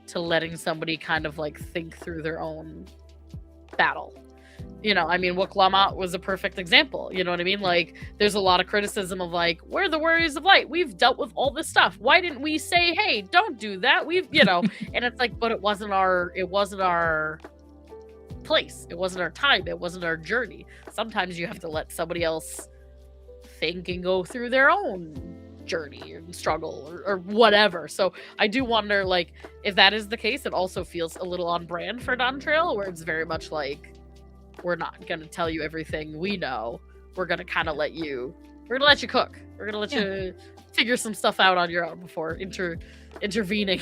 to letting somebody kind of like think through their own battle. I mean, Wuklamot was a perfect example. You know what I mean? Like, there's a lot of criticism of like, we're the Warriors of Light. We've dealt with all this stuff. Why didn't we say, hey, don't do that? And it's like, but it wasn't our place. It wasn't our time. It wasn't our journey. Sometimes you have to let somebody else think and go through their own journey and struggle or whatever. So I do wonder, like, if that is the case, it also feels a little on brand for Dawn Trail, where it's very much like, we're not gonna tell you everything we know. We're gonna kind of let you cook. We're gonna let you figure some stuff out on your own before intervening.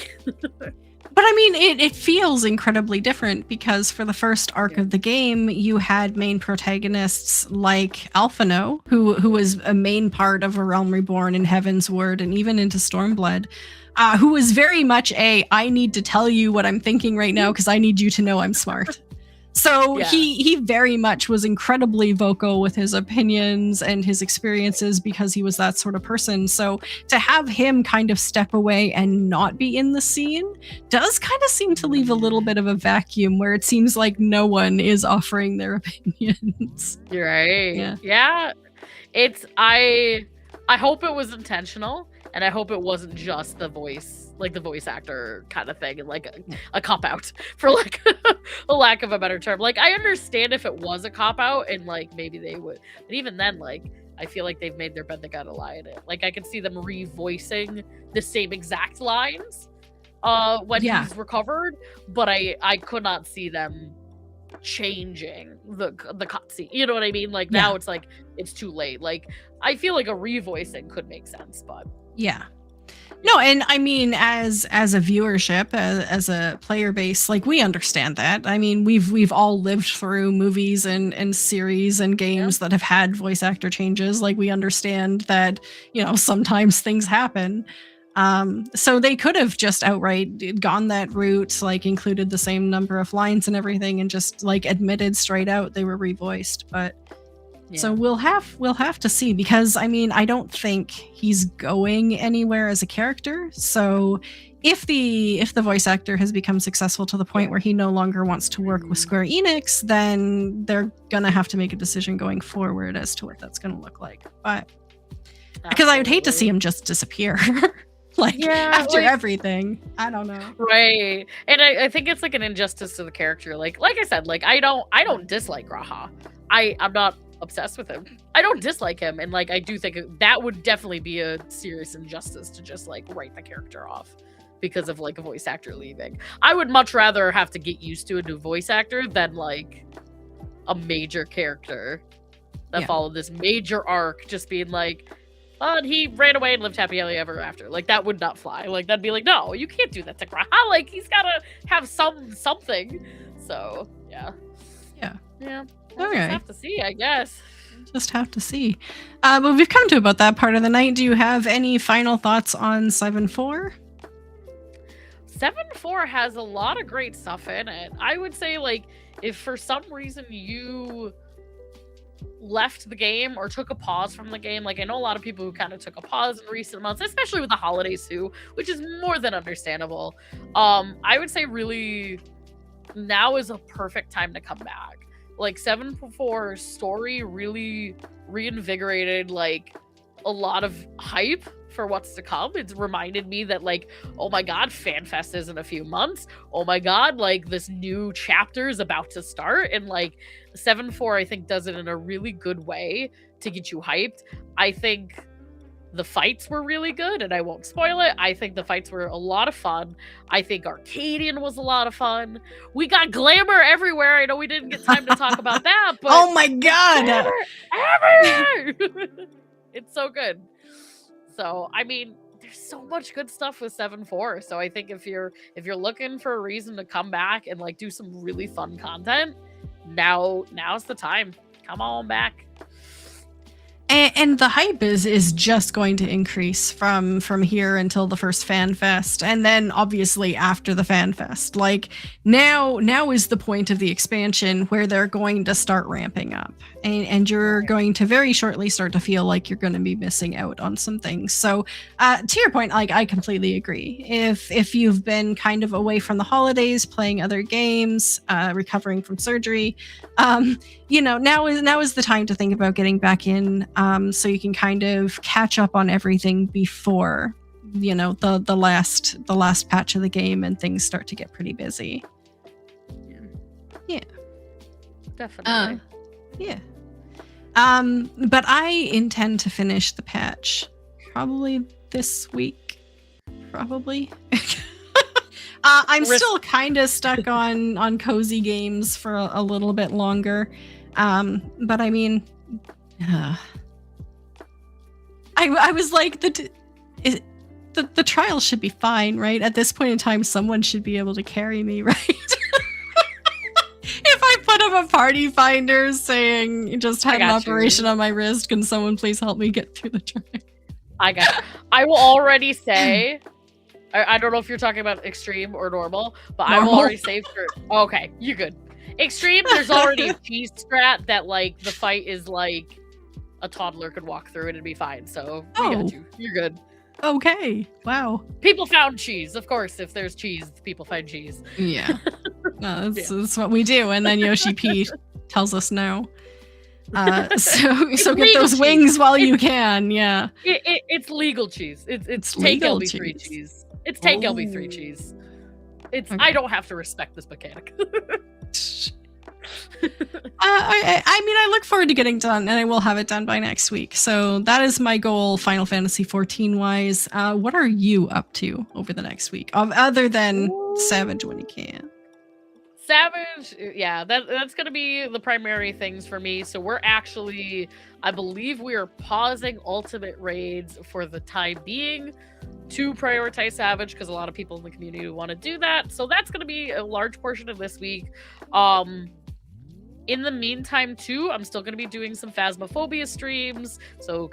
But I mean, it feels incredibly different because for the first arc of the game, you had main protagonists like Alphino, who was a main part of A Realm Reborn and Heaven's Word and even into Stormblood, who was very much I need to tell you what I'm thinking right now because I need you to know I'm smart. So he very much was incredibly vocal with his opinions and his experiences because he was that sort of person. So to have him kind of step away and not be in the scene does kind of seem to leave a little bit of a vacuum where it seems like no one is offering their opinions. You're right. Yeah. It's I hope it was intentional, and I hope it wasn't just the voice actor kind of thing, and like a cop out, for like a lack of a better term. Like, I understand if it was a cop out and like maybe they would, but even then, like, I feel like they've made their bed, they gotta lie in it. Like, I could see them revoicing the same exact lines when he's recovered, but I could not see them changing the cutscene. You know what I mean? Like, now it's like it's too late. Like, I feel like a revoicing could make sense, but no, and I mean, as a viewership, as a player base, like, we understand that. I mean, we've all lived through movies and series and games that have had voice actor changes. Like, we understand that, sometimes things happen. So they could have just outright gone that route, like included the same number of lines and everything, and just like admitted straight out they were revoiced. But so we'll have to see, because I mean, I don't think he's going anywhere as a character. So if the voice actor has become successful to the point where he no longer wants to work with Square Enix, then they're gonna have to make a decision going forward as to what that's gonna look like. But because I would hate to see him just disappear. After everything, I don't know. Right. And I think it's like an injustice to the character. Like I said, like, I don't dislike Raha. I'm not obsessed with him. I don't dislike him, and like, I do think that would definitely be a serious injustice to just like write the character off because of like a voice actor leaving. I would much rather have to get used to a new voice actor than like a major character that followed this major arc just being like, and he ran away and lived happily ever after. Like, that would not fly. Like, that'd be like, no, you can't do that to Graha. Like, he's gotta have something. So yeah. All right. Have to see, I guess. Just have to see. But we've come to about that part of the night. Do you have any final thoughts on 7-4? 7-4 has a lot of great stuff in it. I would say, like, if for some reason you left the game or took a pause from the game, like, I know a lot of people who kind of took a pause in recent months, especially with the holidays too, which is more than understandable. I would say really now is a perfect time to come back. like 7-4 story really reinvigorated like a lot of hype for what's to come. It's reminded me that like, oh my god, FanFest is in a few months. Oh my god, like this new chapter is about to start. And like 7-4 I think does it in a really good way to get you hyped. I think the fights were really good, and I won't spoil it. I think the fights were a lot of fun. I think Arcadian was a lot of fun. We got glamour everywhere. I know we didn't get time to talk about that, but oh my god! glamour everywhere! It's so good. So, I mean, there's so much good stuff with 7-4. So I think if you're looking for a reason to come back and like do some really fun content, now's the time. Come on back. And the hype is just going to increase from here until the first fan fest, and then obviously after the fan fest. Like now is the point of the expansion where they're going to start ramping up, and you're going to very shortly start to feel like you're going to be missing out on some things. So to your point, like I completely agree. If you've been kind of away from the holidays, playing other games, recovering from surgery, now is the time to think about getting back in, so you can kind of catch up on everything before the last patch of the game and things start to get pretty busy. Yeah, definitely. Yeah. But I intend to finish the patch probably this week. Probably. I'm still kind of stuck on cozy games for a little bit longer. But I mean, I was like, the trial should be fine, right? At this point in time, someone should be able to carry me, right? If I put up a party finder saying, just had an operation on my wrist, can someone please help me get through the trial? I got you. I will already say, I don't know if you're talking about extreme or normal, but normal. I will already say okay, you good. Extreme, there's already a cheese strat that like the fight is like a toddler could walk through it and be fine. So we got you. You're good. Okay. Wow. People found cheese. Of course, if there's cheese, people find cheese. Yeah. No, that's what we do. And then Yoshi P tells us no. So get those cheese. Wings while you can. Yeah. It's legal cheese. It's take LB3 cheese. It's take LB3 cheese. It's okay. I don't have to respect this mechanic. I mean, I look forward to getting done, and I will have it done by next week. So that is my goal, Final Fantasy 14 wise. What are you up to over the next week, other than Savage when you can? Savage, yeah, that's going to be the primary things for me. So we're actually, I believe we are pausing Ultimate Raids for the time being to prioritize Savage, because a lot of people in the community want to do that. So that's going to be a large portion of this week. In the meantime, too, I'm still going to be doing some Phasmophobia streams, so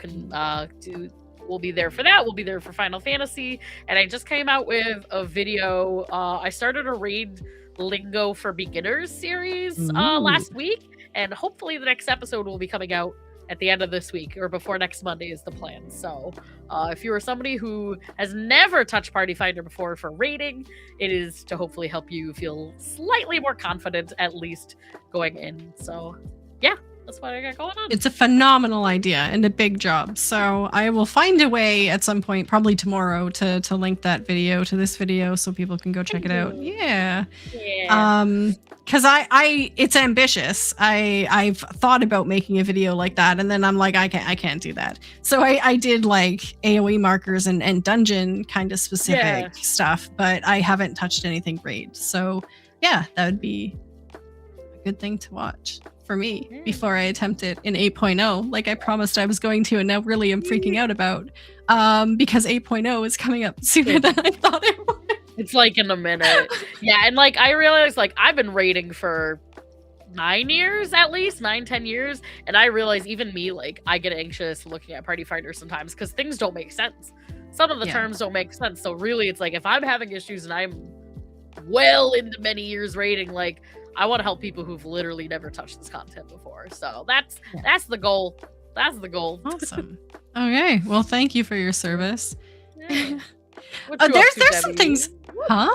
we'll be there for that. We'll be there for Final Fantasy, and I just came out with a video. I started a raid lingo for beginners series last week, and hopefully the next episode will be coming out at the end of this week or before next Monday is the plan. So if you are somebody who has never touched Party Finder before for raiding, it is to hopefully help you feel slightly more confident, at least going in. So yeah, that's what I got going on. It's a phenomenal idea and a big job. So I will find a way at some point, probably tomorrow, to link that video to this video so people can go check it out. Yeah. Because it's ambitious. I've thought about making a video like that, and then I'm like, I can't do that. So I did like AoE markers and dungeon kind of specific stuff, but I haven't touched anything great. So yeah, that would be a good thing to watch for me before I attempt it in 8.0, like I promised I was going to, and now really I'm freaking out about, because 8.0 is coming up sooner than I thought it would. It's like in a minute. Yeah, and like I realized, like I've been raiding for 9 years at least, 9-10 years, and I realize even me, like I get anxious looking at Party Finder sometimes because things don't make sense. Some of the terms don't make sense. So really it's like if I'm having issues and I'm well into many years raiding, like I want to help people who've literally never touched this content before. So that's the goal. That's the goal. Awesome. Okay. Well, thank you for your service. Yeah. There's some things, huh?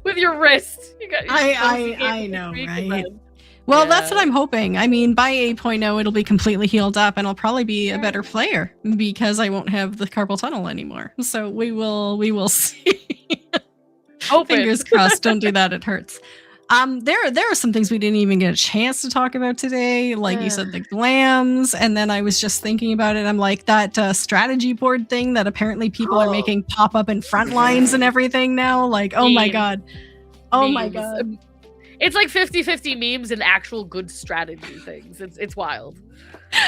With your wrist. You got I know, right? Well, that's what Yeah. I'm hoping. I mean, by 8.0, it'll be completely healed up, and I'll probably be a better player because I won't have the carpal tunnel anymore. So we will see. Open. Fingers crossed. Don't do that. It hurts. There are some things we didn't even get a chance to talk about today. Like you said, the glams, and then I was just thinking about it. I'm like that strategy board thing that apparently people are making pop up in front lines and everything now. Like, oh my god, oh my god. It's like 50-50 memes and actual good strategy things. It's wild.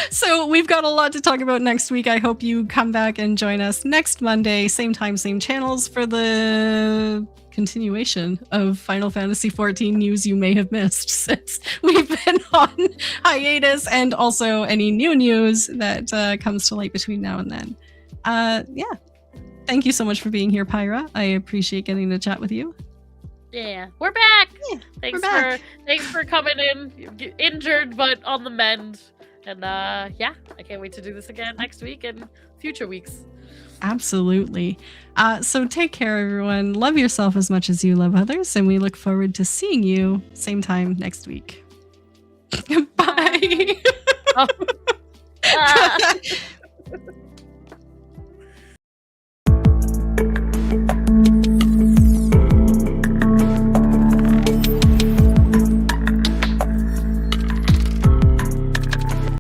So we've got a lot to talk about next week. I hope you come back and join us next Monday, same time, same channels, for the continuation of Final Fantasy XIV news you may have missed since we've been on hiatus, and also any new news that comes to light between now and then. Yeah. Thank you so much for being here, Pyra. I appreciate getting to chat with you. Yeah, we're back. Yeah, Thanks for coming in, injured but on the mend. And yeah, I can't wait to do this again next week and future weeks. Absolutely. So take care, everyone. Love yourself as much as you love others, and we look forward to seeing you same time next week. Bye. Oh.